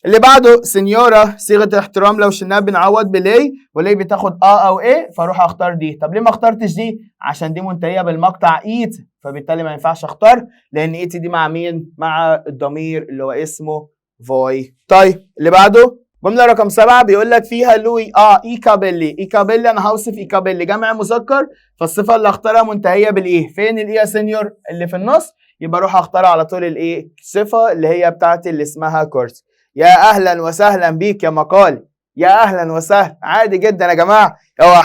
اللي بعده سينيورا، صيغة احترام لو شلناها بنعوض بلاي، ولاي بتاخد او ايه، فاروح اختار دي. طب ليه ما اخترتش دي؟ عشان دي منتهية بالمقطع ايت، فبالتالي ما ينفعش اختار، لان ايت دي مع مين؟ مع الضمير اللي هو اسمه فوي. طيب اللي بعده جملة رقم 7 بيقول لك فيها لوي ايكابيلي. انا هوصف ايكابيلي جمع مذكر، فالصفة اللي اختارها منتهية بالايه. فين الايه يا سينيور؟ اللي في النص، يبقى اروح اختار على طول الايه، الصفة اللي هي بتاعتي اللي اسمها كورس. يا اهلا وسهلا بيك يا مقالي، يا اهلا وسهلا، عادي جدا يا جماعة. اوعى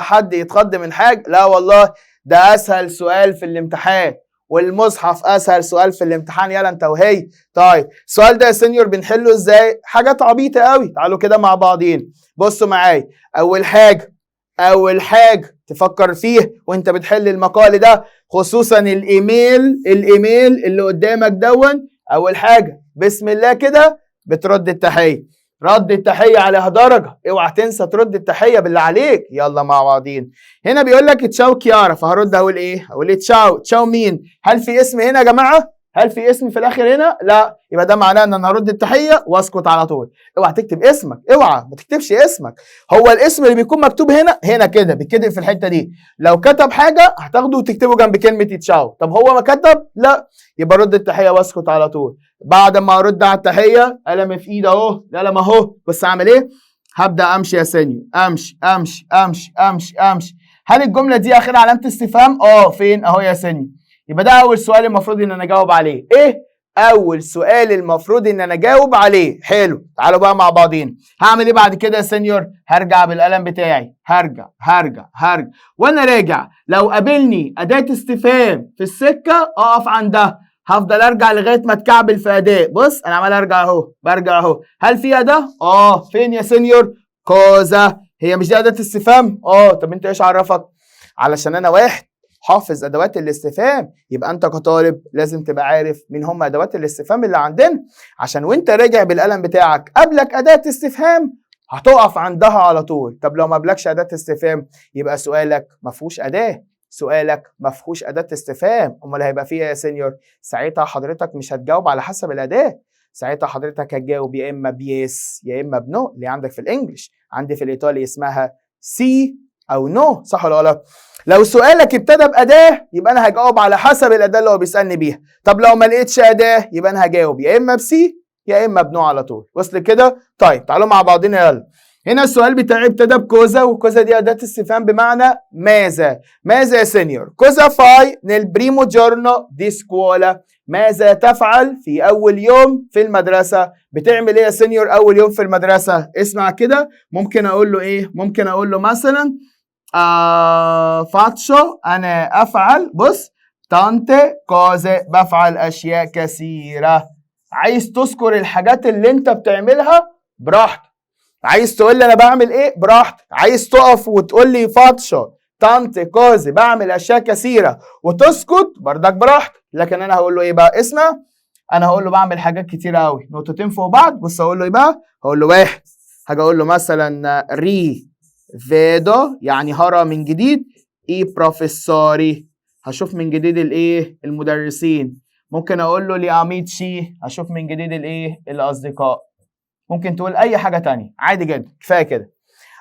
حد يتخض من حاجة، لا والله ده اسهل سؤال في الامتحان، والمصحف اسهل سؤال في الامتحان. يلا انت وهي. طيب السؤال ده يا سينيور بنحله ازاي؟ حاجات عبيطه قوي، تعالوا كده مع بعضين. بصوا معايا، اول حاجه تفكر فيه وانت بتحل المقال ده، خصوصا الايميل اللي قدامك دون. اول حاجه بسم الله كده بترد التحيه، رد التحيه عليها درجه، اوعى تنسى ترد التحيه بالله عليك. يلا مع بعضين. هنا بيقول لك تشاو كيارا، فهرد اقول ايه؟ اقول ايه؟ تشاو. تشاو مين؟ هل في اسم هنا يا جماعه؟ هل في اسم في الاخر هنا؟ لا، يبقى ده معناه ان انا هرد التحيه واسكت على طول. اوعى تكتب اسمك، اوعى ما تكتبش اسمك. هو الاسم اللي بيكون مكتوب هنا كده بيتكتب في الحته دي. لو كتب حاجه هتاخده وتكتبه جنب كلمه تشاو. طب هو ما كتب؟ لا، يبقى رد التحيه واسكت على طول. بعد ما ارد على التحيه، قلم في ايدي اهو، القلم اهو، بس اعمل ايه؟ هبدا امشي يا سينيور، امشي امشي امشي امشي امشي. هل الجمله دي اخرها علامه استفهام؟ فين؟ اهو يا سينيور. يبقى ده اول سؤال المفروض ان انا اجاوب عليه. ايه اول سؤال المفروض ان انا اجاوب عليه؟ حلو، تعالوا بقى مع بعضين. هعمل ايه بعد كده يا سينيور؟ هرجع بالقلم بتاعي، هرجع وانا راجع لو قابلني اداه استفهام في السكه اقف عندها، هفضل ارجع لغايه ما اتكعبل في اداه. بص انا عمال ارجع اهو، برجع اهو. هل في اداه؟ فين يا سينيور؟ كوزا. هي مش دي اداه استفهام؟ طب انت ايش عرفك؟ علشان انا واحد حافظ ادوات الاستفهام، يبقى انت كطالب لازم تبقى عارف مين هم ادوات الاستفهام اللي عندنا، عشان وانت راجع بالقلم بتاعك قبلك اداه استفهام هتقف عندها على طول. طب لو ما قبلكش اداه استفهام يبقى سؤالك ما فيهوش اداه، سؤالك ما فيهوش اداه استفهام. امال هيبقى فيها يا سينيور؟ ساعتها حضرتك مش هتجاوب على حسب الاداه، ساعتها حضرتك هتجاوب يا اما بيس يا اما بنو، اللي عندك في الانجليش. عندي في الايطالي اسمها سي او نو، صح ولا غلط؟ لو سؤالك ابتدى بأداة يبقى أنا هجاوب على حسب الأداة اللي هو بيسألني بيها. طب لو ما لقيتش أداة يبقى أنا هجاوب يا إما بسي يا إما بنو على طول. وصل كده؟ طيب تعالوا مع بعضنا يلا. هنا السؤال بتاعي ابتدى بكوزا، وكوزا دي أداة استفهام بمعنى ماذا؟ ماذا يا سينيور؟ كوزا فاي نel primo giorno di scuola. ماذا تفعل في أول يوم في المدرسة؟ بتعمل إيه يا سينيور أول يوم في المدرسة؟ اسمع كده، ممكن أقول له إيه؟ ممكن أقول له مثلا فاتشو، أنا أفعل، بص تانتي كوزي، بفعل أشياء كثيرة. عايز تذكر الحاجات اللي أنت بتعملها براحتك، عايز تقول لي أنا بعمل إيه براحتك، عايز تقف وتقول لي فاتشو تانتي كوزي بعمل أشياء كثيرة وتسكت بردك براحتك. لكن أنا هقول له إيه بقى؟ اسمع، أنا هقول له بعمل حاجات كتيرة أوي، نقطتين فوق بعض. بص هقول له إيه بقى؟ هقول له واحد، هاجي أقول له مثلا فيدو يعني هرى من جديد، اي بروفيسوري هشوف من جديد الايه؟ المدرسين. ممكن اقول له لي اميتشي هشوف من جديد الايه؟ الاصدقاء. ممكن تقول اي حاجه تانية عادي جدا، كفايه كده.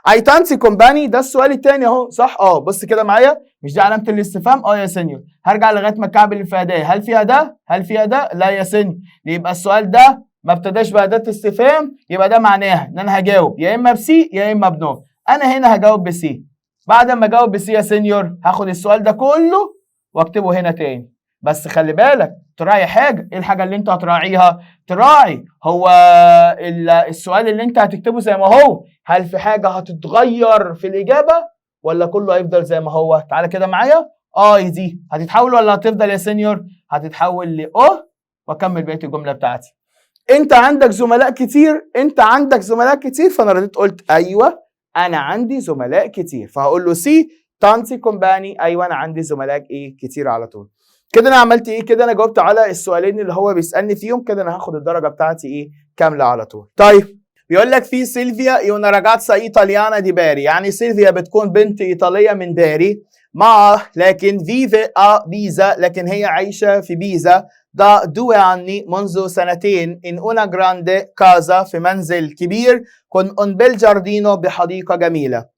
اي تانسي كومباني ده السؤال التاني اهو، صح؟ بص كده معايا، مش دي علامه الاستفهام؟ يا سينيور. هرجع لغايه ما الكعب اللي في اداه، هل في اداه؟ هل في اداه؟ لا يا سينيور. يبقى السؤال ده ما ابتداش باداه استفهام، يبقى ده معناها ان انا هجاوب يا اما بسي يا اما بنو. انا هنا هجاوب بسي. بعد ما اجاوب بسي يا سينيور هاخد السؤال ده كله واكتبه هنا تاني. بس خلي بالك تراعي حاجه. ايه الحاجه اللي انت هتراعيها؟ تراعي هو السؤال اللي انت هتكتبه زي ما هو، هل في حاجه هتتغير في الاجابه ولا كله هيفضل زي ما هو؟ تعالى كده معايا. دي هتتحول ولا هتفضل يا سينيور؟ هتتحول ل واكمل بقيه الجمله بتاعتي. انت عندك زملاء كتير، فانا رديت قلت ايوه انا عندي زملاء كتير، فهقول له سي تانسي كومباني، ايوه انا عندي زملاء كتير على طول. كده انا عملت ايه؟ كده انا جاوبت على السؤالين اللي هو بيسالني فيهم، كده انا هاخد الدرجه بتاعتي كامله على طول. طيب بيقول لك في سيلفيا يونا راجاتسا ايطاليانا دي باري، يعني سيلفيا بتكون بنت ايطاليه من باري، لكن فيفي بيزا، لكن هي عايشه في بيزا دا 2 anni منذ 2 in una grande casa في منزل كبير con un bel giardino بحديقة جميلة.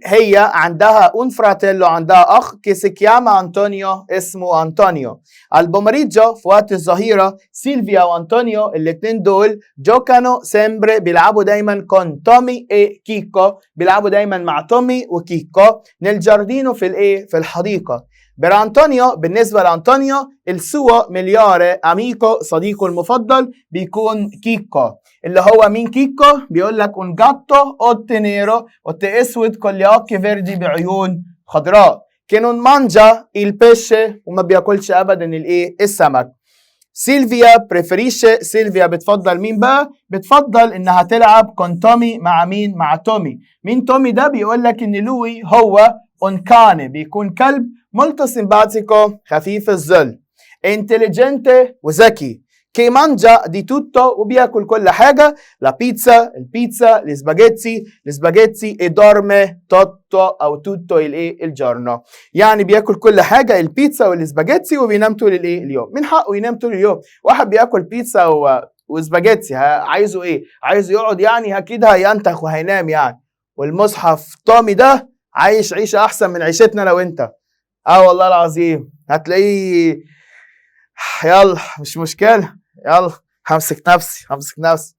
هي عندها un fratello، عندها أخ che si chiama Antonio، اسمه أنطونيو. البومريجو في وقت الظهيرة سيلفيا وأنطونيو الاتنين دول جوكانو سيمبري بيلعبوا دايما con تومي كيكو، بيلعبوا دايما مع تومي وكيكو nel giardino في الحديقة. برانطونيو بالنسبة لأنطونيو السوا ملياري أميكو صديقه المفضل بيكون كيكو. اللي هو مين كيكو؟ بيقول لك un gatto قط نيرو، قط اسود كل occhi فيردي بعيون خضراء. che non mangia il pesce، وما بياكلش ابدا السمك. سيلفيا بريفريشه، سيلفيا بتفضل مين بقى؟ بتفضل انها تلعب كون تومي. مع مين؟ مع تومي. مين تومي ده؟ بيقول لك ان لوي هو un cane بيكون كلب molto simpatico خفيف الظل، intelligente وذكي، che mangia di tutto وبياكل كل حاجة. la pizza البيتزا, gli spaghetti e dorme tutto أو tutto il giorno. يعني بياكل كل حاجة البيتزا والسباجيتي وبينام طول اليوم. من حقه ينام طول اليوم. واحد بياكل بيتزا وسباجيتي عايزه ايه؟ عايزه يقعد يعني اكيد هينتخ وهينام يعني. والمصحف طامي ده عايش عيشة احسن من عيشتنا لو انت. والله العظيم هتلاقيه يلا مش مشكلة، يلا همسك نفسي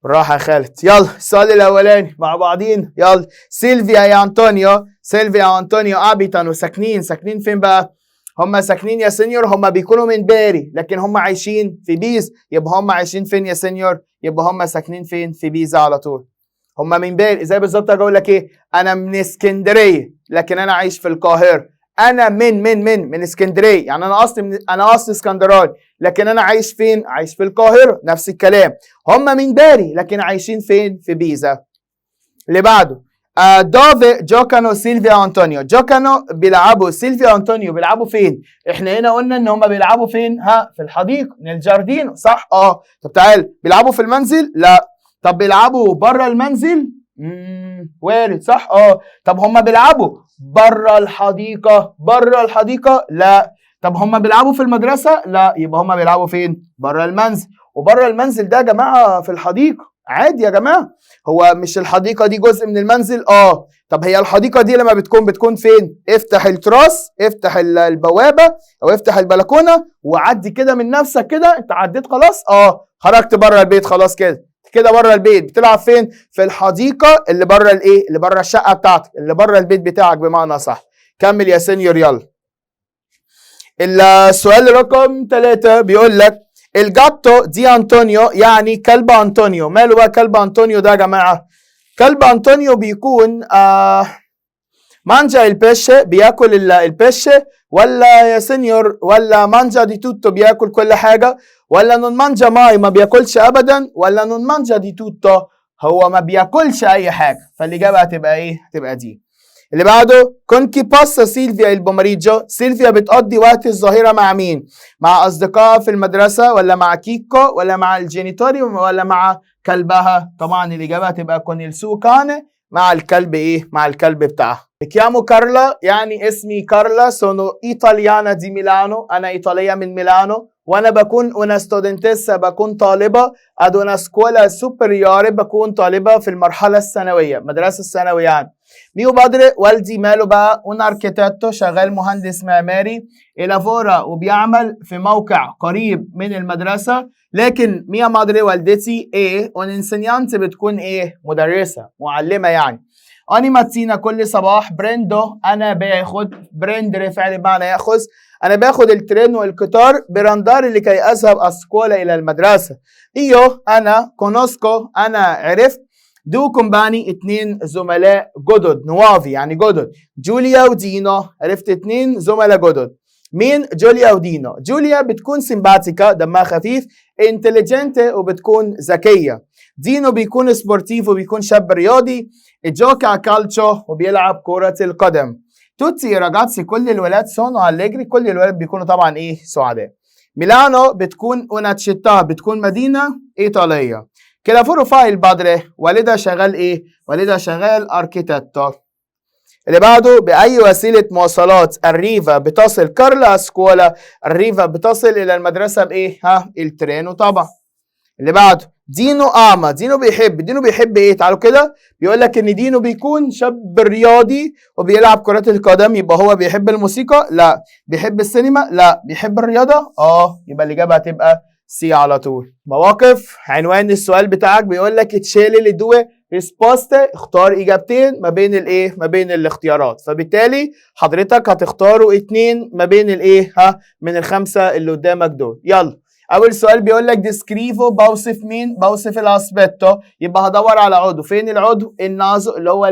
بالراحة يا خالد. يلا السؤال الأولاني مع بعضين. يلا سيلفيا يا أنطونيو أبيتانو ساكنين فين بقى؟ هم ساكنين يا سينيور، هم بيكونوا من باري لكن هم عايشين في بيز، يبقى هم عايشين فين يا سينيور؟ يبقى هم ساكنين فين؟ في بيزا على طول. هم من باري زي بالظبط اقول لك ايه؟ انا من اسكندريه لكن انا عايش في القاهره. انا من اسكندريه، يعني انا اصلي اسكندراني لكن انا عايش فين؟ عايش في القاهره. نفس الكلام. هم من باري لكن عايشين فين؟ في بيزا. اللي بعده دوفي جوكانو سيلفيا أنطونيو. جوكانو بيلعبوا، سيلفيا أنطونيو بيلعبوا فين؟ احنا هنا قلنا ان هم بيلعبوا فين؟ في الحديقه من الجاردينو صح؟ طب تعال، بيلعبوا في المنزل؟ لا. طب بيلعبوا بره المنزل؟ وارد صح؟ طب هم بيلعبوا بره الحديقه؟ لا. طب هم بيلعبوا في المدرسه؟ لا. يبقى هم بيلعبوا فين؟ بره المنزل. وبره المنزل ده يا جماعه في الحديقه عادي يا جماعه. هو مش الحديقه دي جزء من المنزل؟ طب هي الحديقه دي لما بتكون فين؟ افتح التراس، افتح البوابه او افتح البلكونه وعدي كده من نفسك كده، انت عديت خلاص. خرجت بره البيت خلاص كده بره البيت. بتلعب فين؟ في الحديقه اللي بره اللي بره الشقه بتاعتك، اللي بره البيت بتاعك بمعنى صح. كمل يا سينيور يلا. السؤال رقم 3 بيقول لك الجاتو دي أنطونيو، يعني كلب أنطونيو. ماله بقى كلب أنطونيو ده يا جماعة؟ كلب أنطونيو بيكون مانجا البيشة، بياكل البيشة، ولا يا سينيور ولا مانجا دي توتو بياكل كل حاجة، ولا نون مانجا ماي ما بياكلش أبدا، ولا نون مانجا دي توتو هو ما بياكلش أي حاجة. فالإجابة هتبقى إيه؟ هتبقى دي. اللي بعده كونكي باسا سيلفيا البوماريجو. سيلفيا بتقضي وقت الظهيرة مع مين؟ مع أصدقائها في المدرسة، ولا مع كيكو، ولا مع الجينيتوري، ولا مع كلبها؟ طبعا الإجابة هتبقى كون السو كان مع الكلب إيه؟ مع الكلب بتاعها. بكيامو كارلا، يعني اسمي كارلا، سونو إيطاليانا دي ميلانو، أنا إيطالية من ميلانو، وأنا بكون una studentessa، بكون طالبة ad una scuola superiore، بكون طالبة في المرحلة الثانوية، مدرسة الثانوية يعني. ميو بادري والدي ماله بقى؟ un architetto، شغال مهندس معماري، إلافورا وبيعمل في موقع قريب من المدرسة. لكن ميا مادري والدتي ايه؟ un insegnante، بتكون ايه؟ مدرسة معلمة يعني. أني ماتينا كل صباح بريندو، أنا باخد بريندري فعل بمعنى يأخذ، أنا باخد الترين والقطار براندار لكي أذهب أسكولا إلى المدرسة. إيو أنا كونوسكو، أنا عرفت دو كومباني، 2 زملاء جدد، نوافي يعني جدد. جوليا ودينو، عرفت 2 زملاء جدد. مين؟ جوليا ودينو. جوليا بتكون سيمباتيكا دمها خفيف، انتليجنت وبتكون ذكية. دينو بيكون سبورتيف وبيكون شاب رياضي. جوكا كالتشو وبيلعب كرة القدم. توتسي راجاتسي، كل الولاد سونو أليجري، كل الولاد بيكونوا طبعا ايه؟ سعداء. ميلانو بتكون انا تشيتا، بتكون مدينة إيطالية. كلافورو فايل بادري، والدها شغال ايه؟ والدها شغال اركيتاتو. اللي بعده بأي وسيلة مواصلات الريفا بتصل كارلا سكولا؟ الريفا بتصل إلى المدرسة بإيه؟ الترينو طبعا. اللي بعده دينو أعمى. دينو بيحب إيه؟ تعالوا كده. بيقول لك إن دينو بيكون شاب رياضي وبيلعب كرة القدم، يبقى هو بيحب الموسيقى؟ لا. بيحب السينما؟ لا. بيحب الرياضة؟ يبقى الإجابة هتبقى سي على طول. مواقف. عنوان السؤال بتاعك بيقول لك تشيلي لدوي ريسبوست، اختار اجابتين ما بين الايه؟ ما بين الاختيارات. فبالتالي حضرتك هتختاروا 2 ما بين الايه؟ من ال5 اللي قدامك دول. يلا اول سؤال بيقول لك ديسكريفو، بوصف مين؟ بوصف الاسبيتو، يبقى هدور على عضو. فين العضو؟ النازو اللي هو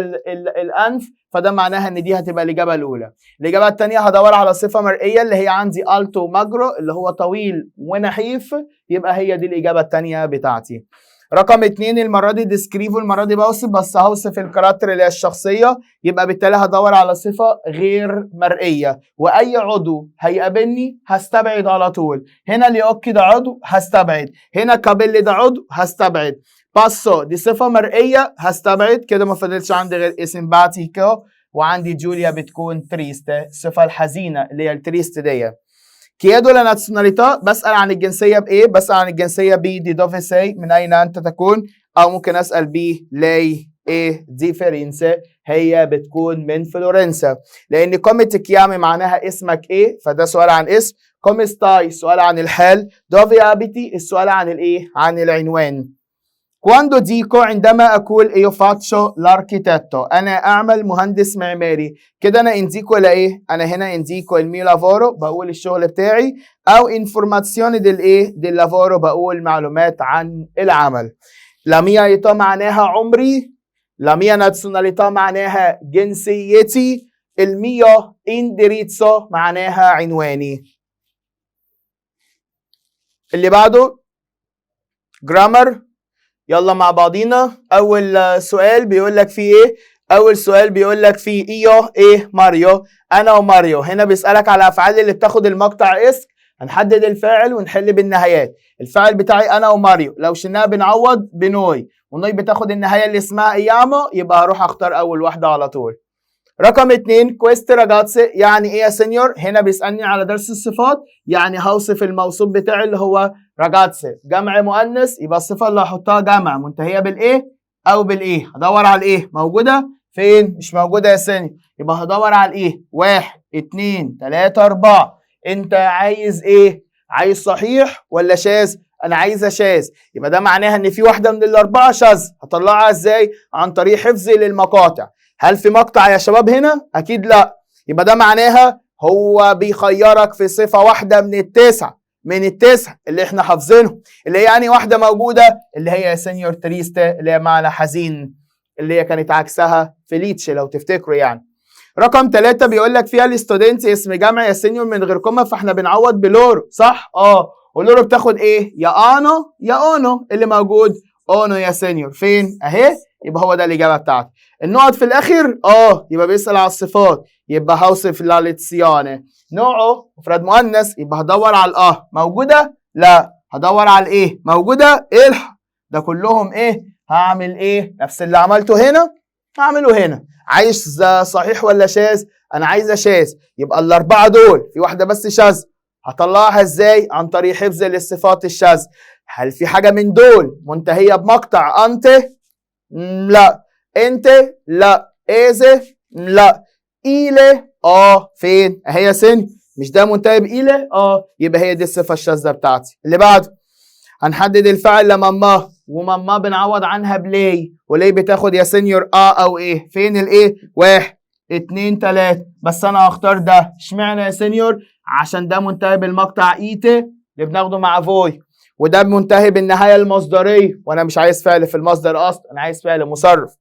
الانف، فده معناها ان دي هتبقى الاجابه الاولى. الاجابه الثانيه هدور على صفه مرئيه اللي هي عندي التو ماجرو اللي هو طويل ونحيف، يبقى هي دي الاجابه الثانيه بتاعتي. رقم 2 المرة دي ديسكريف، والمرة دي بوصف، بس هوصف الكاركتر اللي هي الشخصية، يبقى بالتالي هدور على صفة غير مرئية، وأي عضو هيقابلني هستبعد على طول. هنا ليوكي ده عضو هستبعد، هنا كابيلي ده عضو هستبعد، باسو دي صفة مرئية هستبعد كده، ما فضلش عندي غير اسم باتيكو، وعندي جوليا بتكون تريست، الصفة الحزينة اللي هي التريست دي. كيادو لا نازيوناليتا بسأل عن الجنسية بإيه؟ بسأل عن الجنسية بي دي دوفي سي، من أين أنت تكون؟ أو ممكن أسأل بي لي إيه ديفيرنسا، هي بتكون من فلورنسا، لأن كوميت كيامي معناها اسمك إيه؟ فده سؤال عن اسم. كوميستاي سؤال عن الحال. دوفي أبيتي السؤال عن الإيه؟ عن العنوان. كواندو ديكو عندما أقول إيو فاتشو لاركيتاتو، أنا أعمل مهندس معماري، كده أنا إنديكو لإيه؟ أنا هنا إنديكو المي لافورو بقول الشغل بتاعي، أو إنفورماتسيوني ديل إيه؟ ديل لافورو بقول معلومات عن العمل. لاميا إيتا معناها عمري، لاميا نازيوناليتا معناها جنسيتي، الميا إندريتسو معناها عنواني. اللي بعده جرامر، يلا مع بعضينا. اول سؤال بيقول لك فيه ايه؟ اول سؤال بيقول لك فيه ايوه ايه ماريو، انا وماريو. هنا بيسالك على افعال اللي بتاخد المقطع اسم، هنحدد الفاعل ونحل بالنهايات. الفاعل بتاعي انا وماريو، لو شلناها بنعوض بنوي، ونوي بتاخد النهايه اللي اسمها ايامو، يبقى هروح اختار اول واحده على طول. رقم 2 كويست راجاتسي، يعني ايه يا سينيور؟ هنا بيسالني على درس الصفات، يعني هوصف الموصوف بتاعي اللي هو راجاتسي، جمع مؤنث، يبقى الصفه اللي هحطها جمع منتهيه بالايه او بالايه. هدور على الايه، موجوده فين؟ مش موجوده يا سينيور، يبقى هدور على الايه. 1 2 3 4. انت عايز ايه؟ عايز صحيح ولا شاذ؟ انا عايزه شاذ، يبقى ده معناها ان في واحده من الاربعه شاذ. هطلعها ازاي؟ عن طريق حفظي للمقاطع. هل في مقطع يا شباب هنا؟ اكيد لا، يبقى ده معناها هو بيخيرك في صفه واحده من التسعه، من التسعه اللي احنا حافظينهم، اللي هي يعني واحده موجوده، اللي هي يا سينيور تريستا، اللي هي معنى حزين، اللي هي كانت عكسها فيليتشي لو تفتكروا يعني. رقم 3 بيقول لك فيها الاستودنت اسم جمع يا سينيور من غير كوما، فاحنا بنعوض بلورو، صح؟ ولورو بتاخد ايه؟ يا انو يا اونو، اللي موجود اونو يا سينيور. فين؟ اهي، يبقى هو ده الاجابه بتاعتي. النقط في الاخر يبقى بيسال على الصفات، يبقى هوصف لاليتسيانه، نوعه مفرد مؤنث، يبقى هدور على موجوده؟ لا، هدور على الايه؟ موجوده؟ الحق، ده كلهم ايه؟ هعمل ايه؟ نفس اللي عملته هنا هعمله هنا. عايز صحيح ولا شاذ؟ انا عايزه شاذ، يبقى الاربعه دول في واحده بس شاذ، هطلعها ازاي؟ عن طريق حفظ للصفات الشاذ. هل في حاجه من دول منتهيه بمقطع انت؟ لا. انت؟ لا. ايزه؟ لا. ايله؟ فين؟ اهي يا سن، مش ده منتهي بايله؟ يبقى هي دي الصفه الشاذه بتاعتي. اللي بعده هنحدد الفعل لماما، وماما بنعوض عنها بلاي، وليه بتاخد يا سينيور او ايه؟ فين الايه؟ 1 2 3، بس انا هختار ده. اشمعنى يا سينيور؟ عشان ده منتهي بالمقطع ايته اللي بناخده مع فوي، وده منتهي بالنهايه المصدريه، وانا مش عايز فعل في المصدر اصلا، انا عايز فعل مصرف.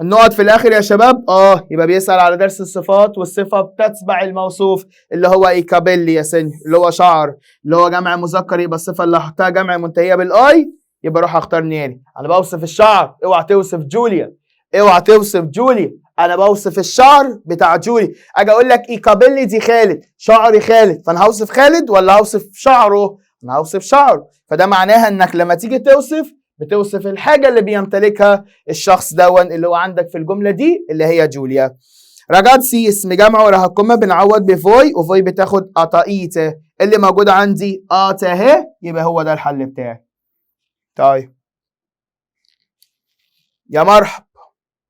النقط في الاخر يا شباب يبقى بيسال على درس الصفات، والصفه بتتبع الموصوف اللي هو ايكابيلي يا سينيور، اللي هو شعر، اللي هو جمع مذكر، يبقى الصفه اللي هحطها جمع منتهيه بالاي، يبقى اروح اختار نيري. انا بوصف الشعر، اوعى توصف جوليا، اوعى توصف جوليا، انا بوصف الشعر بتاع جولي. اجي اقول لك ايكابيلي دي خالد، شعري خالد، فانا هوصف خالد ولا هوصف شعره؟ انا هوصف شعره. فده معناها انك لما تيجي توصف بتوصف الحاجه اللي بيمتلكها الشخص دون اللي هو عندك في الجمله دي اللي هي جوليا. راجاتسي اسم جمع وراها كوما، بنعوض بفوي، وفوي بتاخد اتايته اللي موجوده عندي اهي، يبقى هو ده الحل بتاعي. طيب يا مرحب،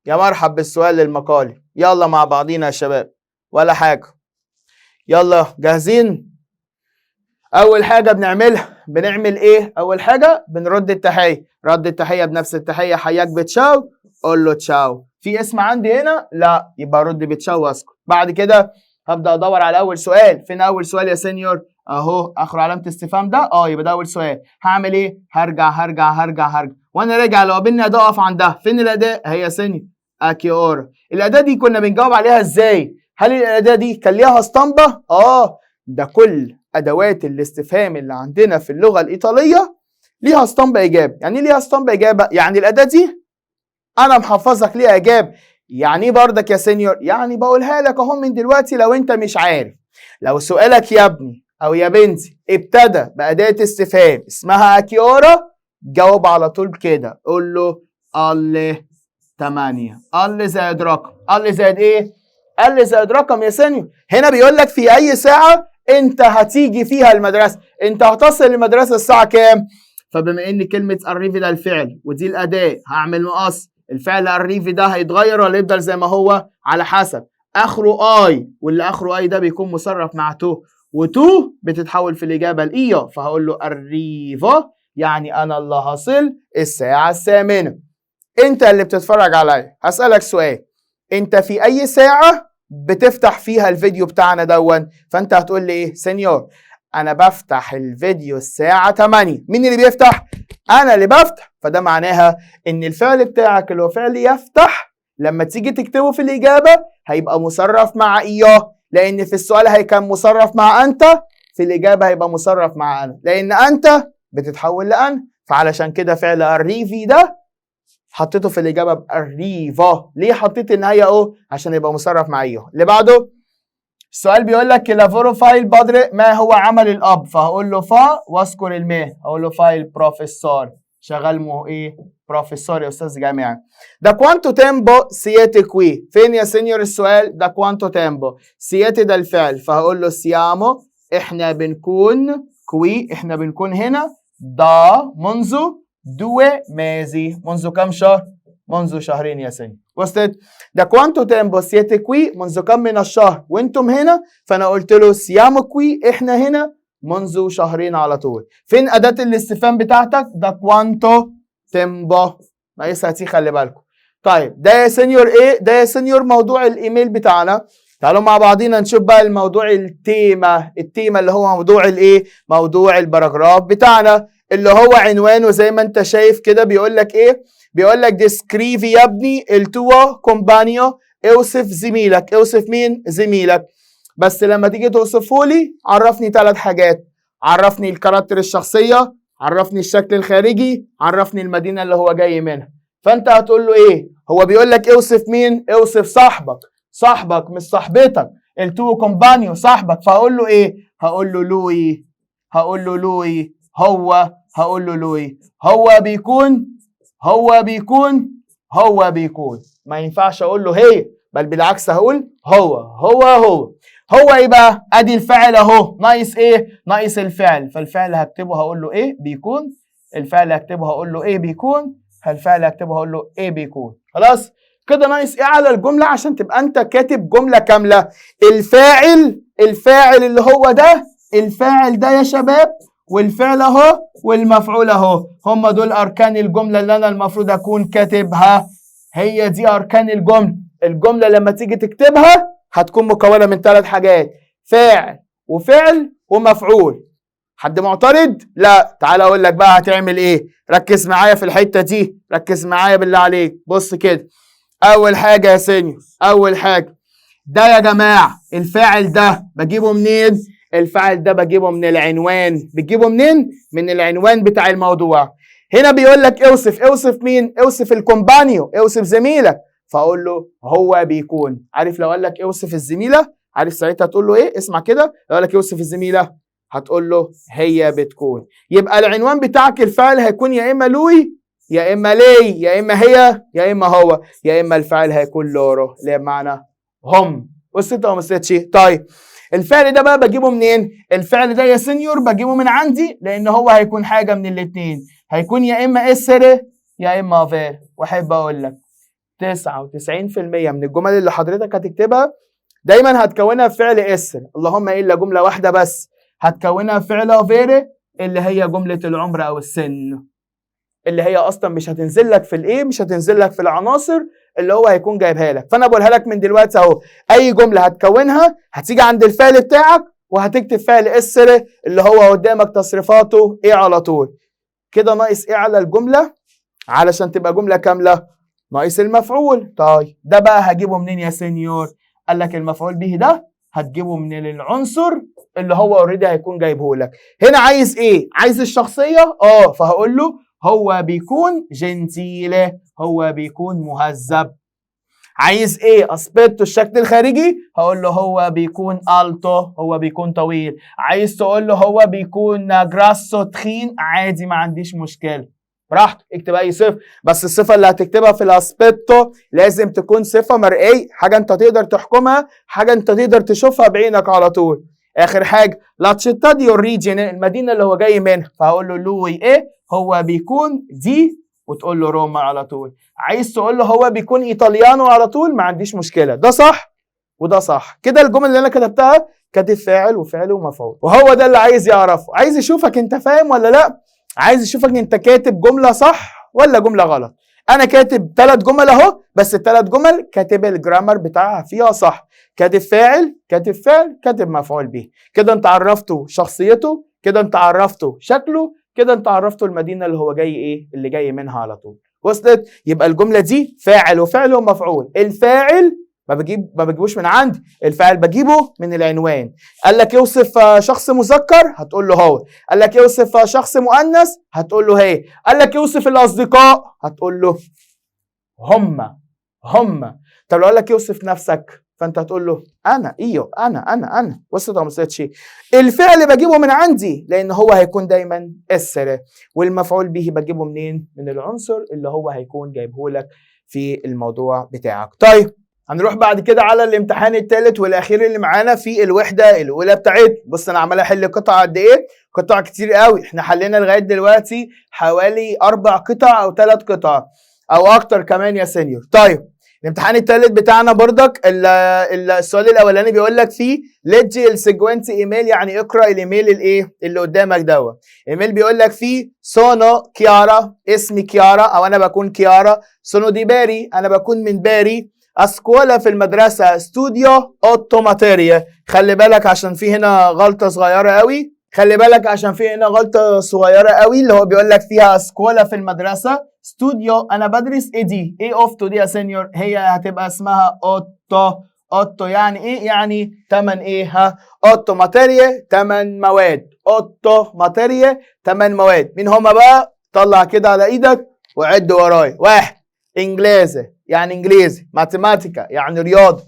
يا مرحب بالسؤال المقالي. يلا مع بعضينا يا شباب، ولا حاجه، يلا جاهزين؟ اول حاجه بنعمل ايه؟ اول حاجه بنرد التحيه، رد التحيه بنفس التحيه، حياك بتشاو، قول له تشاو. في اسم عندي هنا؟ لا، يبقى ارد بتشاو واسكت. بعد كده هبدا ادور على اول سؤال. فين اول سؤال يا سينيور؟ اهو اخر علامه استفهام ده، يبقى ده اول سؤال. هعمل ايه؟ هرجع، وانا راجع لو قابلني اداه اقف عندها. فين الاداه؟ اهي يا سينيور اكيورا. الاداه دي كنا بنجاوب عليها ازاي؟ هل الاداه دي كان ليها اسطمبه؟ ده كل ادوات الاستفهام اللي عندنا في اللغه الايطاليه ليها اسطمبة إيجاب. يعني ليها اسطمبة إجابة؟ يعني الأداة دي أنا محفظك ليها إيجاب. يعني بردك يا سينيور؟ يعني بقولها لك أهو من دلوقتي لو أنت مش عارف. لو سؤالك يا ابني أو يا بنتي ابتدى بأداة استفهام اسمها أكيورا، جاوب على طول كده، قول له ال 8. ال زائد رقم. ال زائد إيه؟ ال زائد رقم يا سينيور. هنا بيقول لك في أي ساعة أنت هتيجي فيها المدرسة. أنت هتصل المدرسة الساعة كام؟ فبما ان كلمه arrive ده الفعل ودي الاداه، هعمل مقص. الفعل arrive ده هيتغير ولا يفضل زي ما هو؟ على حسب. اخره اي، واللي اخره اي ده بيكون مصرف مع تو، وتو بتتحول في الاجابه لايا، فهقول له arrivo يعني انا اللي هصل الساعه 8. انت اللي بتتفرج عليا هسالك سؤال، انت في اي ساعه بتفتح فيها الفيديو بتاعنا دون؟ فانت هتقول لي ايه؟ سينيور انا بفتح الفيديو الساعة 8. مين اللي بيفتح؟ انا اللي بفتح. فده معناها ان الفعل بتاعك اللي هو فعل يفتح لما تيجي تكتبه في الاجابة هيبقى مصرف مع اياه، لان في السؤال هيكون مصرف مع انت، في الاجابة هيبقى مصرف مع انا، لان انت بتتحول لان. فعلشان كده فعل arrivi ده حطيته في الاجابة بarriva. ليه حطيت النهاية او؟ عشان يبقى مصرف مع اياه. اللي بعده السؤال بيقول لك لافورو فايل بادري، ما هو عمل الاب؟ فهقول له فا واذكر الماء، هقول له فايل بروفيسور، شغال ايه؟ بروفيسور يا استاذ جامعي. دا كوانتو تيمبو سياتي كوي؟ فين يا سينيور السؤال؟ دا كوانتو تيمبو سياتي ده الفعل، فهقول له سيامو احنا بنكون، كوي احنا بنكون هنا، دا منذ، دوي مازي منذ كم شهر؟ منذ شهرين يا سينيور. وصلت؟ ده كوانتو تيمبو سياتي كوي؟ منذ كم من الشهر وانتم هنا؟ فانا قلت له سيامو كوي احنا هنا منذ شهرين على طول. فين اداه الاستفهام بتاعتك؟ ده كوانتو تيمبو. ناقصها تي، خلي بالكم. طيب ده يا سينيور ايه؟ ده يا سينيور موضوع الايميل بتاعنا. تعالوا مع بعضينا نشوف بقى الموضوع التيمه اللي هو موضوع الايه؟ موضوع الباراجراف بتاعنا اللي هو عنوانه زي ما انت شايف كده بيقول لك ايه؟ بيقول لك ديسكريفي يا ابني التوا كومبانيو، اوصف زميلك. اوصف مين؟ زميلك. بس لما تيجي توصفه لي عرفني 3 حاجات. عرفني الكاركتر الشخصيه، عرفني الشكل الخارجي، عرفني المدينه اللي هو جاي منها. فانت هتقول له ايه؟ هو بيقول لك اوصف مين؟ اوصف صاحبك. صاحبك مش صاحبتك. التو كومبانيو صاحبك، فهقول له ايه؟ هقول له لوي. هقول له لوي. هقول له لوي. هو بيكون. ما ينفعش اقول له هي، بل بالعكس هقول هو. ايه بقى؟ ادي الفعل اهو، ناقص ايه؟ ناقص الفعل. فالفعل هكتبه هقول له ايه؟ بيكون. الفعل هكتبه هقول له ايه؟ بيكون. فالفعل هكتبه هقول له ايه؟ بيكون. خلاص كده ناقص ايه على الجمله عشان تبقى انت كاتب جمله كامله؟ الفاعل اللي هو ده، الفاعل ده يا شباب، والفعل اهو، والمفعول اهو. هم دول اركان الجمله اللي انا المفروض اكون كاتبها. هي دي اركان الجمله. الجمله لما تيجي تكتبها هتكون مكونه من 3 حاجات: فاعل وفعل ومفعول. حد معترض؟ لا. تعال اقول لك بقى هتعمل ايه. ركز معايا في الحته دي، ركز معايا بالله عليك. بص كده، اول حاجه يا سينيور، اول حاجه ده يا جماعه الفاعل ده بجيبه منين؟ الفاعل ده بجيبه من العنوان. بتجيبه منين؟ من العنوان بتاع الموضوع. هنا بيقول لك اوصف مين؟ اوصف الكومبانيو، اوصف زميلك. فاقول له هو بيكون. عارف لو قال لك اوصف الزميله، عارف ساعتها تقول له ايه؟ اسمع كده، لو قال لك اوصف الزميله هتقول له هي بتكون. يبقى العنوان بتاعك الفاعل هيكون يا اما لوي، يا اما لي، يا اما هي، يا اما هو، يا اما الفاعل هيكون لورو اللي بمعنى هم. وصلت ولا ما وصلتش؟ طيب الفعل ده بقى بجيبه منين؟ الفعل ده يا سينيور بجيبه من عندي، لان هو هيكون حاجه من الاثنين. هيكون يا اما اسر يا اما فير. واحب اقول لك 99% من الجمل اللي حضرتك هتكتبها دايما هتكونها بفعل اسر، اللهم الا جمله واحده بس هتكونها بفعل فير، اللي هي جمله العمر او السن، اللي هي اصلا مش هتنزل لك في الايه، مش هتنزل لك في العناصر اللي هو هيكون جايبها لك. فانا بقولها لك من دلوقتي اهو، اي جمله هتكونها هتيجي عند الفعل بتاعك وهتكتب فعل اسر اللي هو قدامك تصريفاته ايه على طول. كده ناقص ايه على الجمله علشان تبقى جمله كامله؟ ناقص المفعول. طيب ده بقى هجيبه منين يا سينيور؟ قال لك المفعول به ده هتجيبه من العنصر اللي هو اوريدي هيكون جايبه لك. هنا عايز ايه؟ عايز الشخصيه، فهقول له هو بيكون جنتيله، هو بيكون مهذب. عايز ايه؟ اسبيتو الشكل الخارجي، هقول له هو بيكون التو، هو بيكون طويل. عايز تقول له هو بيكون جراسو تخين، عادي ما عنديش مشكله، براحتك اكتب اي صفه، بس الصفه اللي هتكتبها في الاسبيتو لازم تكون صفه مرئيه، حاجه انت تقدر تحكمها، حاجه انت تقدر تشوفها بعينك على طول. اخر حاجه لا تشيتا دي اوريجين، المدينه اللي هو جاي منها، فهقول له لوي ايه، هو بيكون دي، وتقول له روما على طول. عايز تقول له هو بيكون ايطاليانو على طول، ما عنديش مشكله، ده صح وده صح. كده الجمل اللي انا كتبتها كاتب فاعل وفعل ومفعول، وهو ده اللي عايز يعرفه. عايز يشوفك انت فاهم ولا لا، عايز يشوفك انت كاتب جمله صح ولا جمله غلط. انا كاتب 3 جمل اهو، بس ال3 جمل كاتب الجرامر بتاعها فيها صح، كاتب فاعل، كاتب فعل، كاتب مفعول به. كده انت عرفته شخصيته، كده انت عرفته شكله، كده انت عرفته المدينه اللي هو جاي ايه، اللي جاي منها على طول. وصلت؟ يبقى الجمله دي فاعل وفعل ومفعول. الفاعل ما بجيبوش من عندي، الفاعل بجيبه من العنوان. قال لك يوصف شخص مذكر، هتقول له هو. قال لك يوصف شخص مؤنث، هتقول له هي. قال لك يوصف الاصدقاء، هتقول له هم. طب لو قال لك يوصف نفسك، فانت هتقول له انا انا. وصلت ولا ما وصلتش؟ الفعل بجيبه من عندي لان هو هيكون دايما اسره، والمفعول به بجيبه منين؟ من العنصر اللي هو هيكون جايبه لك في الموضوع بتاعك. طيب هنروح بعد كده على الامتحان الثالث والاخير اللي معانا في الوحده الاولى بتاعتنا. بص انا عمال احل قطع قد ايه؟ قطع كتير قوي. احنا حلينا لغايه دلوقتي حوالي 4 قطع او 3 قطع او اكتر كمان يا سينيور. طيب الامتحان الثالث بتاعنا بردك السؤال الاولاني بيقول لك فيه ليجي السيجوينت ايميل، يعني اقرا الايميل الايه اللي قدامك دوت. ايميل بيقول لك فيه سونو كيارا، اسمي كيارا او انا بكون كيارا. سونو دي باري، انا بكون من باري. اسكولا في المدرسه ستوديو اوتو ماتيريا. خلي بالك عشان في هنا غلطه صغيره قوي، اللي هو بيقول لك فيها اسكولا في المدرسه ستوديو، انا بدرس ايه دي؟ ايه اوفتو دي يا سينيور؟ هي هتبقى اسمها اوتو يعني ايه؟ يعني 8 ايه؟ اوتو ماتيريا 8 مواد. اوتو ماتيريا 8 مواد. مين هما بقى؟ طلع كده على ايدك وعد ورايا. 1 انجليزي يعني انجليزي، ماتيماتيكا يعني رياضه،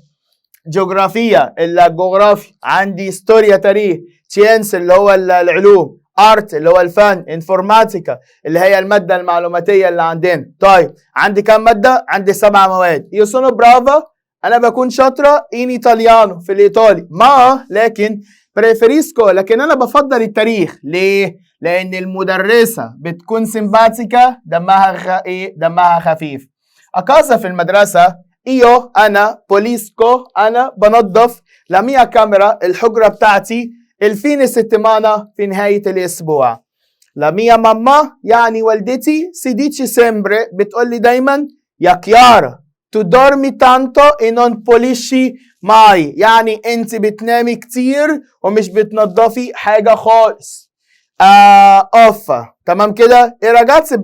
جغرافيا الجغرافيا، عندي هيستوريا تاريخ، سينس اللي هو العلوم، ارت اللي هو الفن، انفورماتيكا اللي هي الماده المعلوماتيه اللي عندنا. طيب عندي كام ماده؟ عندي 7 مواد. يو سونو برافا، انا بكون شاطره ان ايطاليانو في الايطالي، لكن بريفريسكو، لكن انا بفضل التاريخ. ليه؟ لان المدرسه بتكون سيمباتيكا، دمها خفيف. اكاسا في المدرسه ايو انا بوليسكو، انا بنظف. لاميا كاميرا الحجره بتاعتي، الفين ستيمانا في نهايه الاسبوع. لاميا ماما يعني والدتي، سيديتشي سيمبري بتقول لي دايما يا كيارا تو دورمي تانتو اي نون بوليشي ماي، يعني انت بتنامي كتير ومش بتنظفي حاجه خالص. اوفا تمام كده. ايه راجاتسي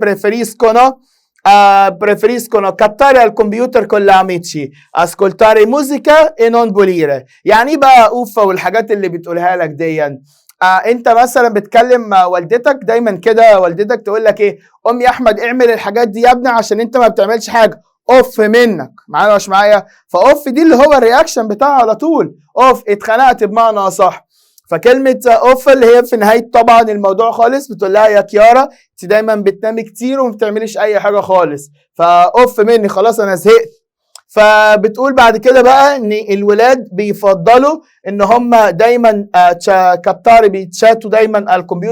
preferiscono cattare al computer con gli amici, ascoltare musica e non pulire. يعني بقى اوفا والحاجات اللي بتقولها لك دي؟ انت مثلا بتكلم والدتك دايما كده، والدتك تقول لك ايه؟ يا احمد اعمل الحاجات دي يا ابني عشان انت ما بتعملش حاجه. اوف منك، معايا مش معايا؟ فاوف دي اللي هو الرياكشن بتاعها على طول. اوف اتخنقت بمعنى اصح. فكلمه اوف اللي هي في نهايه طبعا الموضوع خالص بتقول لها يا كيارا انت دايما بتنامي كتير وما بتعمليش اي حاجه خالص، فاوف مني خلاص انا زهقت. فبتقول بعد كده بقى ان الولاد بيفضلوا ان هم دايما كابتاري بيتشاتوا دايما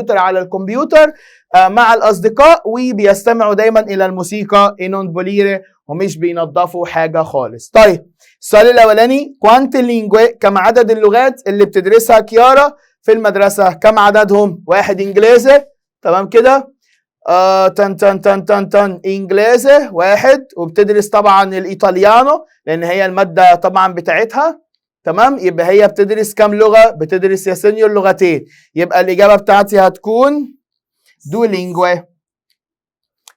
على الكمبيوتر مع الاصدقاء، وبيستمعوا دايما الى الموسيقى انون بوليري، ومش بينظفوا حاجه خالص. طيب السؤال الاولاني كوانت لينجوي، كم عدد اللغات اللي بتدرسها كيارا في المدرسه؟ كم عددهم؟ 1 انجليزي، تمام كده. تن انجليزي 1، وبتدرس طبعا الايطاليانو لان هي الماده طبعا بتاعتها، تمام. يبقى هي بتدرس كام لغه؟ بتدرس يا سينيور 2. يبقى الاجابه بتاعتي هتكون دو لينجوي.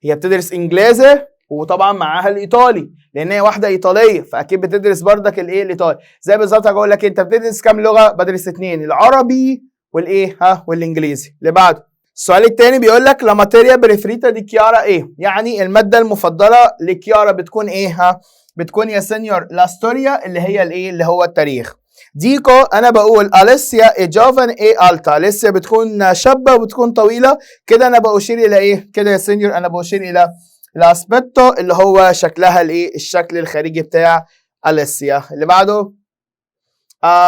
هي بتدرس انجليزي وطبعا معاها الايطالي لان هي واحده ايطاليه، فاكيد بتدرس بردك الايه الايطالي. زي بالظبط هقول لك انت بتدرس كام لغه؟ بدرس 2، العربي والايه والانجليزي. اللي بعده السؤال الثاني بيقول لك لا ماتيريا بريفريتا دي كيارا ايه؟ يعني الماده المفضله لكيارا بتكون ايه؟ بتكون يا سينيور لا ستوريا اللي هي الايه اللي هو التاريخ. ديكو انا بقول اليسيا اي جوفن اي التا، اليسيا بتكون شابه وبتكون طويله. كده انا بشير الى ايه كده يا سينيور؟ انا بشير الى الاسبيتو اللي هو شكلها الايه الشكل الخارجي بتاع اليسيا. اللي بعده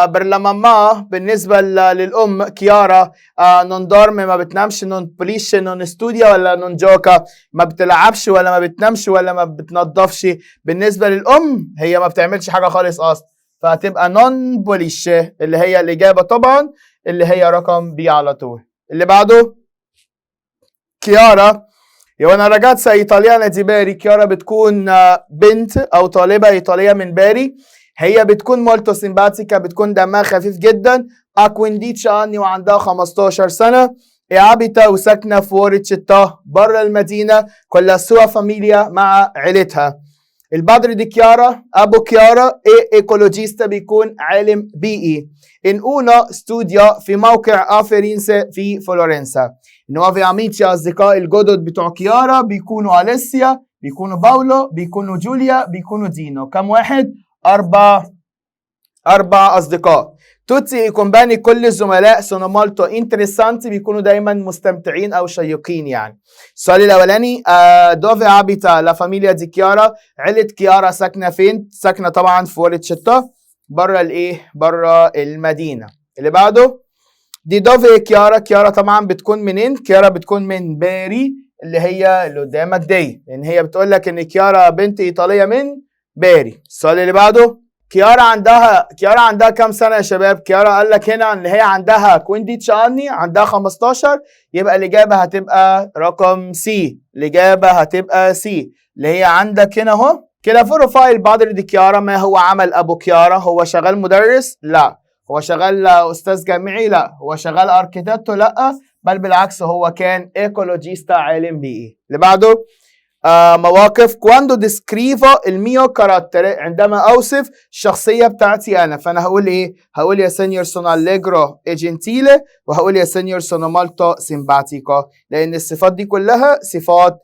بر لا ماما بالنسبه للام كيارا نون دورم ما بتنامش، نون بوليش، نون ستوديا ولا نون جوكا؟ ما بتلعبش ولا ما بتنامش ولا ما بتنظفش؟ بالنسبه للام هي ما بتعملش حاجه خالص اصلا، فهتبقى نون بوليش اللي هي الاجابه طبعا اللي هي رقم بي على طول. اللي بعده كيارا وانا رجعت ايطاليانا دي باري. كيارا بتكون بنت او طالبه ايطاليه من باري، هي بتكون مولتو سيمباتيكا، بتكون دمها خفيف جدا. اكوينديتش اني وعندها 15 سنه. ابيتا وساكنه في ووريتشيتا بره المدينه، كلها سوا فاميليا مع عيلتها. البادر دي كيارا ابو كيارا ايكولوجيستا بيكون عالم بيئي. ان اونا ستوديا في موقع افرينسا في فلورنسا. نوافي اميتشي اصدقاء الجدد بتوع كيارا بيكونوا اليسيا، بيكونوا باولو، بيكونوا جوليا، بيكونوا دينو. كم واحد؟ 4 أصدقاء. توتي كومباني كل الزملاء سونو مالتو انتريسانتي بيكونوا دايما مستمتعين أو شيقين يعني. السؤال الأولاني دوفي ابيتا لا فاميليا دي كيارا، عيلة كيارا ساكنة فين؟ ساكنة طبعا في ووريتشيتا بره الإيه؟ بره المدينة. اللي بعده دي دوفي كيارا، كيارا طبعا بتكون منين؟ كيارا بتكون من باري اللي هي اللي قدامك دي، لأن هي بتقول لك إن كيارا بنت إيطالية من باري. السؤال اللي بعده كيارا عندها كام سنة يا شباب؟ كيارا قال لك هنا ان هي عندها كوينديتش اني عندها 15، يبقى الإجابة هتبقى رقم سي. الإجابة هتبقى سي اللي هي عندك هنا اهو. كده بروفايل بادر دي كيارا. ما هو عمل أبو كيارا؟ هو شغال مدرس؟ لا. هو شغال أستاذ جامعي؟ لا. هو شغال أركيتكتو؟ لا، بل بالعكس هو كان ايكولوجيستا عالم بيئي. اللي بعده مواقف كواندو ديسكريفا الميو كاراتر، عندما اوصف الشخصيه بتاعتي انا. فانا هقول ايه؟ هقول يا سينيور سونو اليجرو اي جنتيلي، وهقول يا سينيور سونو مالتو سيمباتيكو، لان الصفات دي كلها صفات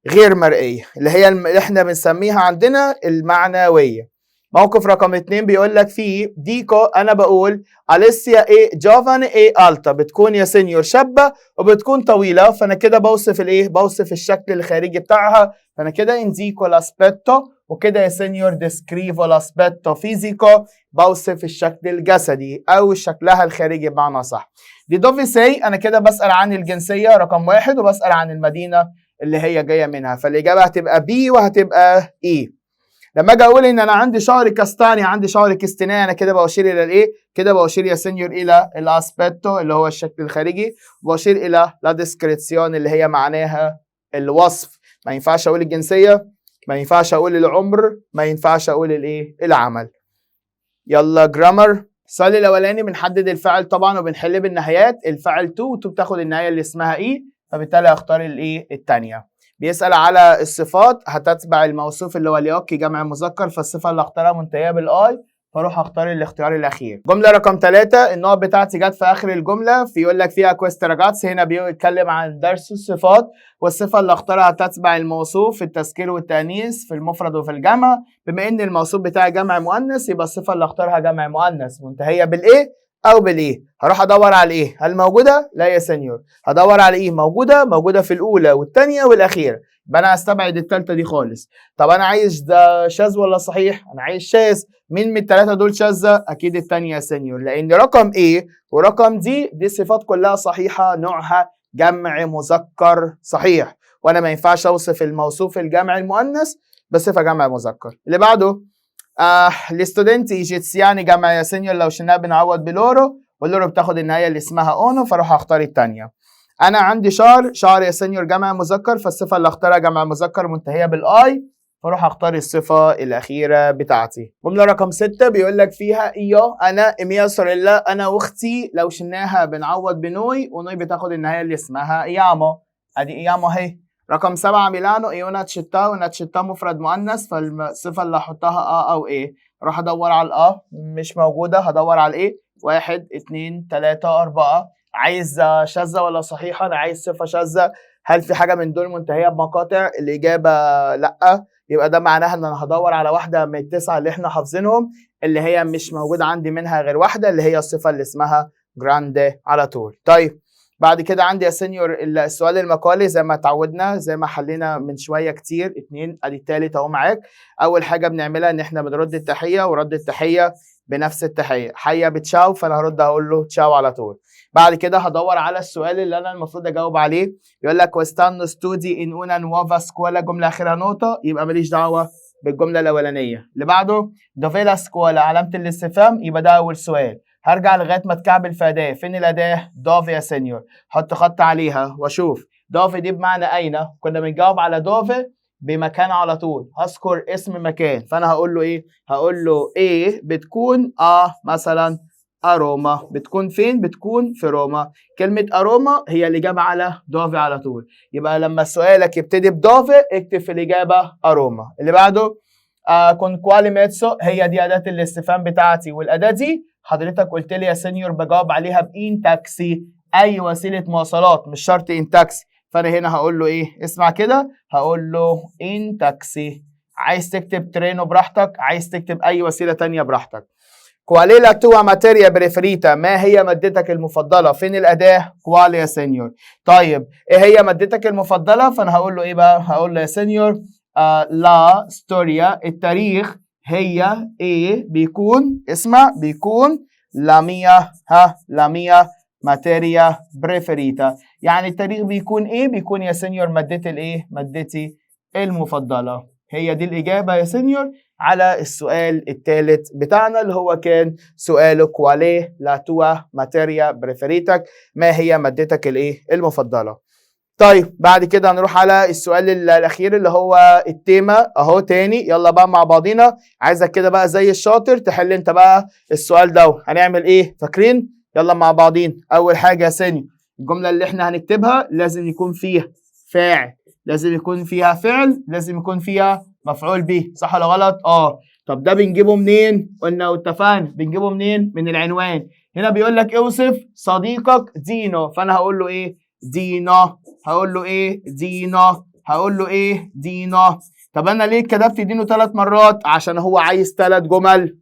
غير مرئيه اللي هي اللي احنا بنسميها عندنا المعنويه. موقف رقم 2 بيقول لك فيه ديكو انا بقول اليسيا ايه جوفان ايه التا، بتكون يا سينيور شابه وبتكون طويله. فانا كده بوصف الايه؟ بوصف الشكل الخارجي بتاعها. فانا كده انديكو لاسبيتو، وكده يا سينيور ديسكريفو لاسبيتو فيزيكو، بوصف الشكل الجسدي او شكلها الخارجي بمعنى صح. دي دوفي سي انا كده بسال عن الجنسيه رقم 1، وبسال عن المدينه اللي هي جايه منها. فالاجابه هتبقى بي وهتبقى اي. لما اجي اقول ان انا عندي شعر كاستاني، عندي شعر كستاني، انا كده بشير الى الايه؟ كده بشير يا سينيور الى الاسبيتو اللي هو الشكل الخارجي، وبشير الى لا ديسكريتسيون اللي هي معناها الوصف. ما ينفعش اقول الجنسيه، ما ينفعش اقول العمر، ما ينفعش اقول الايه؟ العمل. يلا جرامر. السؤال الاولاني بنحدد الفعل طبعا وبنحل بالنهايات. الفعل تو بتاخد النهايه اللي اسمها اي، فبالتالي هختار الايه؟ الثانيه. بيسأل على الصفات هتتبع الموصوف اللي هو ليوكي جمع مذكر، فالصفة اللي اختارها منتهية بالاي، فاروح اختار الاختيار الاخير. جملة رقم 3 النقط بتاعتي جت في اخر الجملة، في يقول لك فيها كويستراجاتس، هنا بيتكلم عن درس الصفات، والصفة اللي اختارها هتتبع الموصوف في التذكير والتأنيث في المفرد وفي الجمع. بما ان الموصوف بتاعي جمع مؤنث يبقى الصفة اللي اختارها جمع مؤنث منتهية بالايه او بالايه. هروح ادور على ايه؟ هل موجوده؟ لا يا سينيور. هدور على ايه؟ موجوده في الاولى والثانيه والاخيره، يبقى انا هستبعد الثالثه دي خالص. طب انا عايز ده شاذ ولا صحيح؟ انا عايز شاذ. مين من الثلاثه دول شاذه؟ اكيد الثانيه يا سينيور، لان رقم ايه ورقم دي صفات كلها صحيحه، نوعها جمع مذكر صحيح، وانا ما ينفعش اوصف الموصوف الجمع المؤنث بصفه جمع مذكر. اللي بعده الاستودنت ايجيتسياني جمع يا سينيور، لو شلناها بنعوض بلورو، واللورو بتاخد النهايه اللي اسمها اونو، فاروح اختار الثانيه. انا عندي شعر يا سينيور جمع مذكر، فالصفه اللي اختارها جمع مذكر منتهيه بالاي، فاروح اختار الصفه الاخيره بتاعتي. جمله رقم 6 بيقول لك فيها ايو انا اميا سوريلا، انا واختي، لو شلناها بنعوض بنوي، ونوي بتاخد النهايه اللي اسمها ايامو. ادي ايامو اهي. رقم 7 ميلانو ايونا تشيتا، وناتشيتا مفرد مؤنث، فالصفة اللي هحطها او ايه. اروح ادور على مش موجودة، هدور على ايه. 1 2 3 4. عايز شاذة ولا صحيحة؟ انا عايز صفة شاذة. هل في حاجة من دول منتهية بمقاطع؟ الإجابة لأ. يبقى ده معناها ان انا هدور على واحدة من ال9 اللي احنا حافظينهم، اللي هي مش موجود عندي منها غير واحدة، اللي هي الصفة اللي اسمها جراندي على طول. طيب بعد كده عندي يا سينيور السؤال المقالي زي ما اتعودنا، زي ما حلينا من شوية كتير. 2 ادي التالت اهو معاك. اول حاجة بنعملها ان احنا بنرد التحية، ورد التحية بنفس التحية. حيا بتشاو، فانا هرد هقول له تشاو على طول. بعد كده هدور على السؤال اللي انا المفروض اجاوب عليه. يقول لك كويستانو ستودي ان انا نوافا سكولا، جمله اخرها نقطه، يبقى ماليش دعوه بالجمله الاولانيه. اللي بعده دوفيلا سكولا، علامه الاستفهام، يبقى ده اول سؤال. هرجع لغايه ما تكعبل في اداه. فين الاداه؟ دوفي يا سينيور. حط خط عليها واشوف. دوفي دي بمعنى اين، كنا بنجاوب على دوفي بمكان على طول. هذكر اسم مكان، فانا هقول له ايه؟ هقول له ايه بتكون مثلا اروما. بتكون فين؟ بتكون في روما. كلمه اروما هي الاجابه على دوفي على طول. يبقى لما سؤالك يبتدي بدوفي اكتب في الاجابه اروما. اللي بعده كون كوالي ميتسو، هي دي اداه الاستفهام بتاعتي، والاداه دي حضرتك قلت لي يا سينيور بجاوب عليها بإن تاكسي، اي وسيله مواصلات، مش شرط ان تاكسي. فانا هنا هقول له ايه؟ اسمع كده، هقول له ان تاكسي. عايز تكتب ترينو براحتك، عايز تكتب اي وسيله تانية براحتك. كوالي لا توا ماتيريا بريفريتا، ما هي مادتك المفضله؟ فين الاداه؟ كوالي يا سينيور. طيب ايه هي مادتك المفضله؟ فانا هقول له ايه بقى؟ هقول له يا سينيور لا ستوريا، التاريخ. هي ايه بيكون؟ اسمع، بيكون لاميا لاميا ماتيريا بريفريتا. يعني التاريخ بيكون ايه؟ بيكون يا سينيور مادتي الايه؟ مادتي المفضله. هي دي الاجابه يا سينيور على السؤال الثالث بتاعنا، اللي هو كان سؤال كوالي لا توا ماتيريا بريفريتك، ما هي مادتك الايه؟ المفضله. طيب بعد كده هنروح على السؤال الاخير اللي هو التيمة اهو تاني. يلا بقى مع بعضينا، عايزك كده بقى زي الشاطر تحل انت بقى السؤال ده. هنعمل ايه؟ فاكرين؟ يلا مع بعضين. اول حاجه يا سيني، الجمله اللي احنا هنكتبها لازم يكون فيها فاعل، لازم يكون فيها فعل، لازم يكون فيها مفعول به، صح ولا غلط؟ طب ده بنجيبه منين؟ قلنا واتفقنا بنجيبه منين؟ من العنوان. هنا بيقول لك اوصف صديقك دينو، فانا هقول له ايه؟ دينا. هقول له ايه؟ دينا. هقول له ايه؟ دينا. طب انا ليه كتبت دينو 3 مرات؟ عشان هو عايز 3 جمل.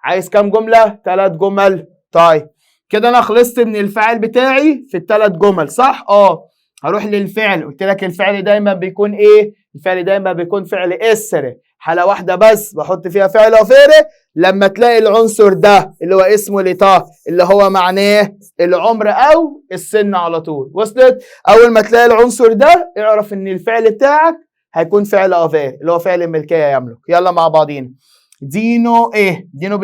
عايز كام جمله؟ 3 جمل. طيب كده انا خلصت من الفعل بتاعي في ال3 جمل، صح؟ هروح للفعل. قلت لك الفعل دايما بيكون ايه؟ الفعل دايما بيكون فعل اسر. حاله واحده بس بحط فيها فعل وفعل، لما تلاقي العنصر ده اللي هو اسمه لتا، اللي هو معناه العمر او السن على طول. وصلت؟ اول ما تلاقي العنصر ده اعرف ان الفعل بتاعك هيكون فعل افير، اللي هو فعل الملكيه يملك. يلا مع بعضين. دينو ايه؟ دينو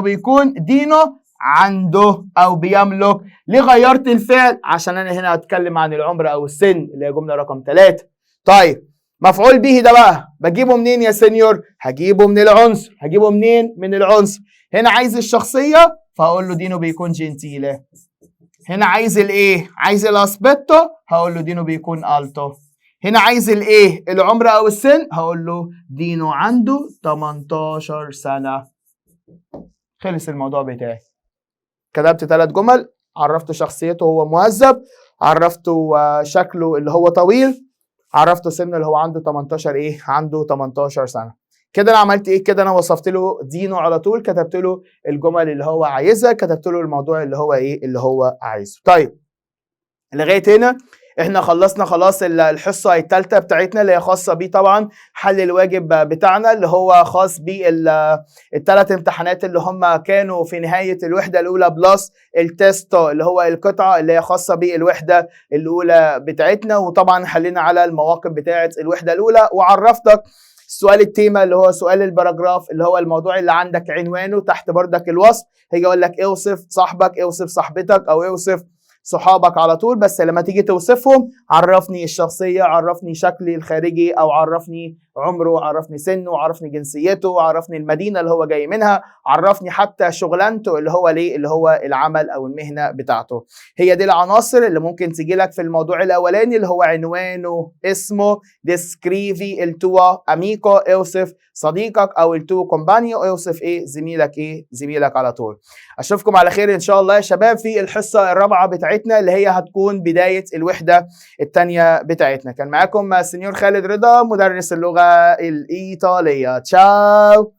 بيكون دينو عنده او بيملك. ليه غيرت الفعل؟ عشان انا هنا هتكلم عن العمر او السن، اللي هي جمله رقم 3. طيب مفعول به ده بقى بجيبه منين يا سينيور؟ هجيبه من العنصر. هجيبه منين؟ من العنصر. هنا عايز الشخصيه، فهقول له دينو بيكون جنتيله. هنا عايز الايه؟ عايز الاسبيتو، هقول له دينو بيكون التو. هنا عايز الايه؟ العمر او السن، هقول له دينو عنده 18 سنه. خلص الموضوع بتاعي. كتبت 3 جمل، عرفت شخصيته هو مهذب، عرفته شكله اللي هو طويل، عرفته سنه اللي هو عنده 18 ايه؟ عنده 18 سنه. كده انا عملت ايه؟ كده انا وصفت له دينو على طول، كتبت له الجمل اللي هو عايزها، كتبت له الموضوع اللي هو ايه؟ اللي هو عايزه. طيب لغايه هنا احنا خلصنا خلاص الحصه الثالثه بتاعتنا، اللي هي خاصه بيه طبعا حل الواجب بتاعنا، اللي هو خاص بال3 امتحانات اللي هم كانوا في نهايه الوحده الاولى بلس التيستو، اللي هو القطعه اللي هي خاصه بالوحده الاولى بتاعتنا. وطبعا حلينا على المواقف بتاعه الوحده الاولى، وعرفتك السؤال التيمة اللي هو سؤال الباراجراف، اللي هو الموضوع اللي عندك عنوانه تحت بردك الوصف. هيجي اقول لك اوصف صاحبك، اوصف صاحبتك، او اوصف صحابك على طول. بس لما تيجي توصفهم عرفني الشخصية، عرفني شكلي الخارجي، او عرفني عمره، عرفني سنه، عرفني جنسيته، عرفني المدينة اللي هو جاي منها، عرفني حتى شغلانته اللي هو ليه، اللي هو العمل أو المهنة بتاعته. هي دي العناصر اللي ممكن تيجي لك في الموضوع الأولاني اللي هو عنوانه اسمه descrivi il tuo amico، اوصف صديقك، أو il tuo compagno اوصف إيه زميلك، إيه زميلك على طول. أشوفكم على خير إن شاء الله يا شباب في الحصة الرابعة بتاعتنا اللي هي هتكون بداية الوحدة الثانية بتاعتنا. كان معاكم سنيور خالد رضا مدرس اللغة الإيطالية. تشاو.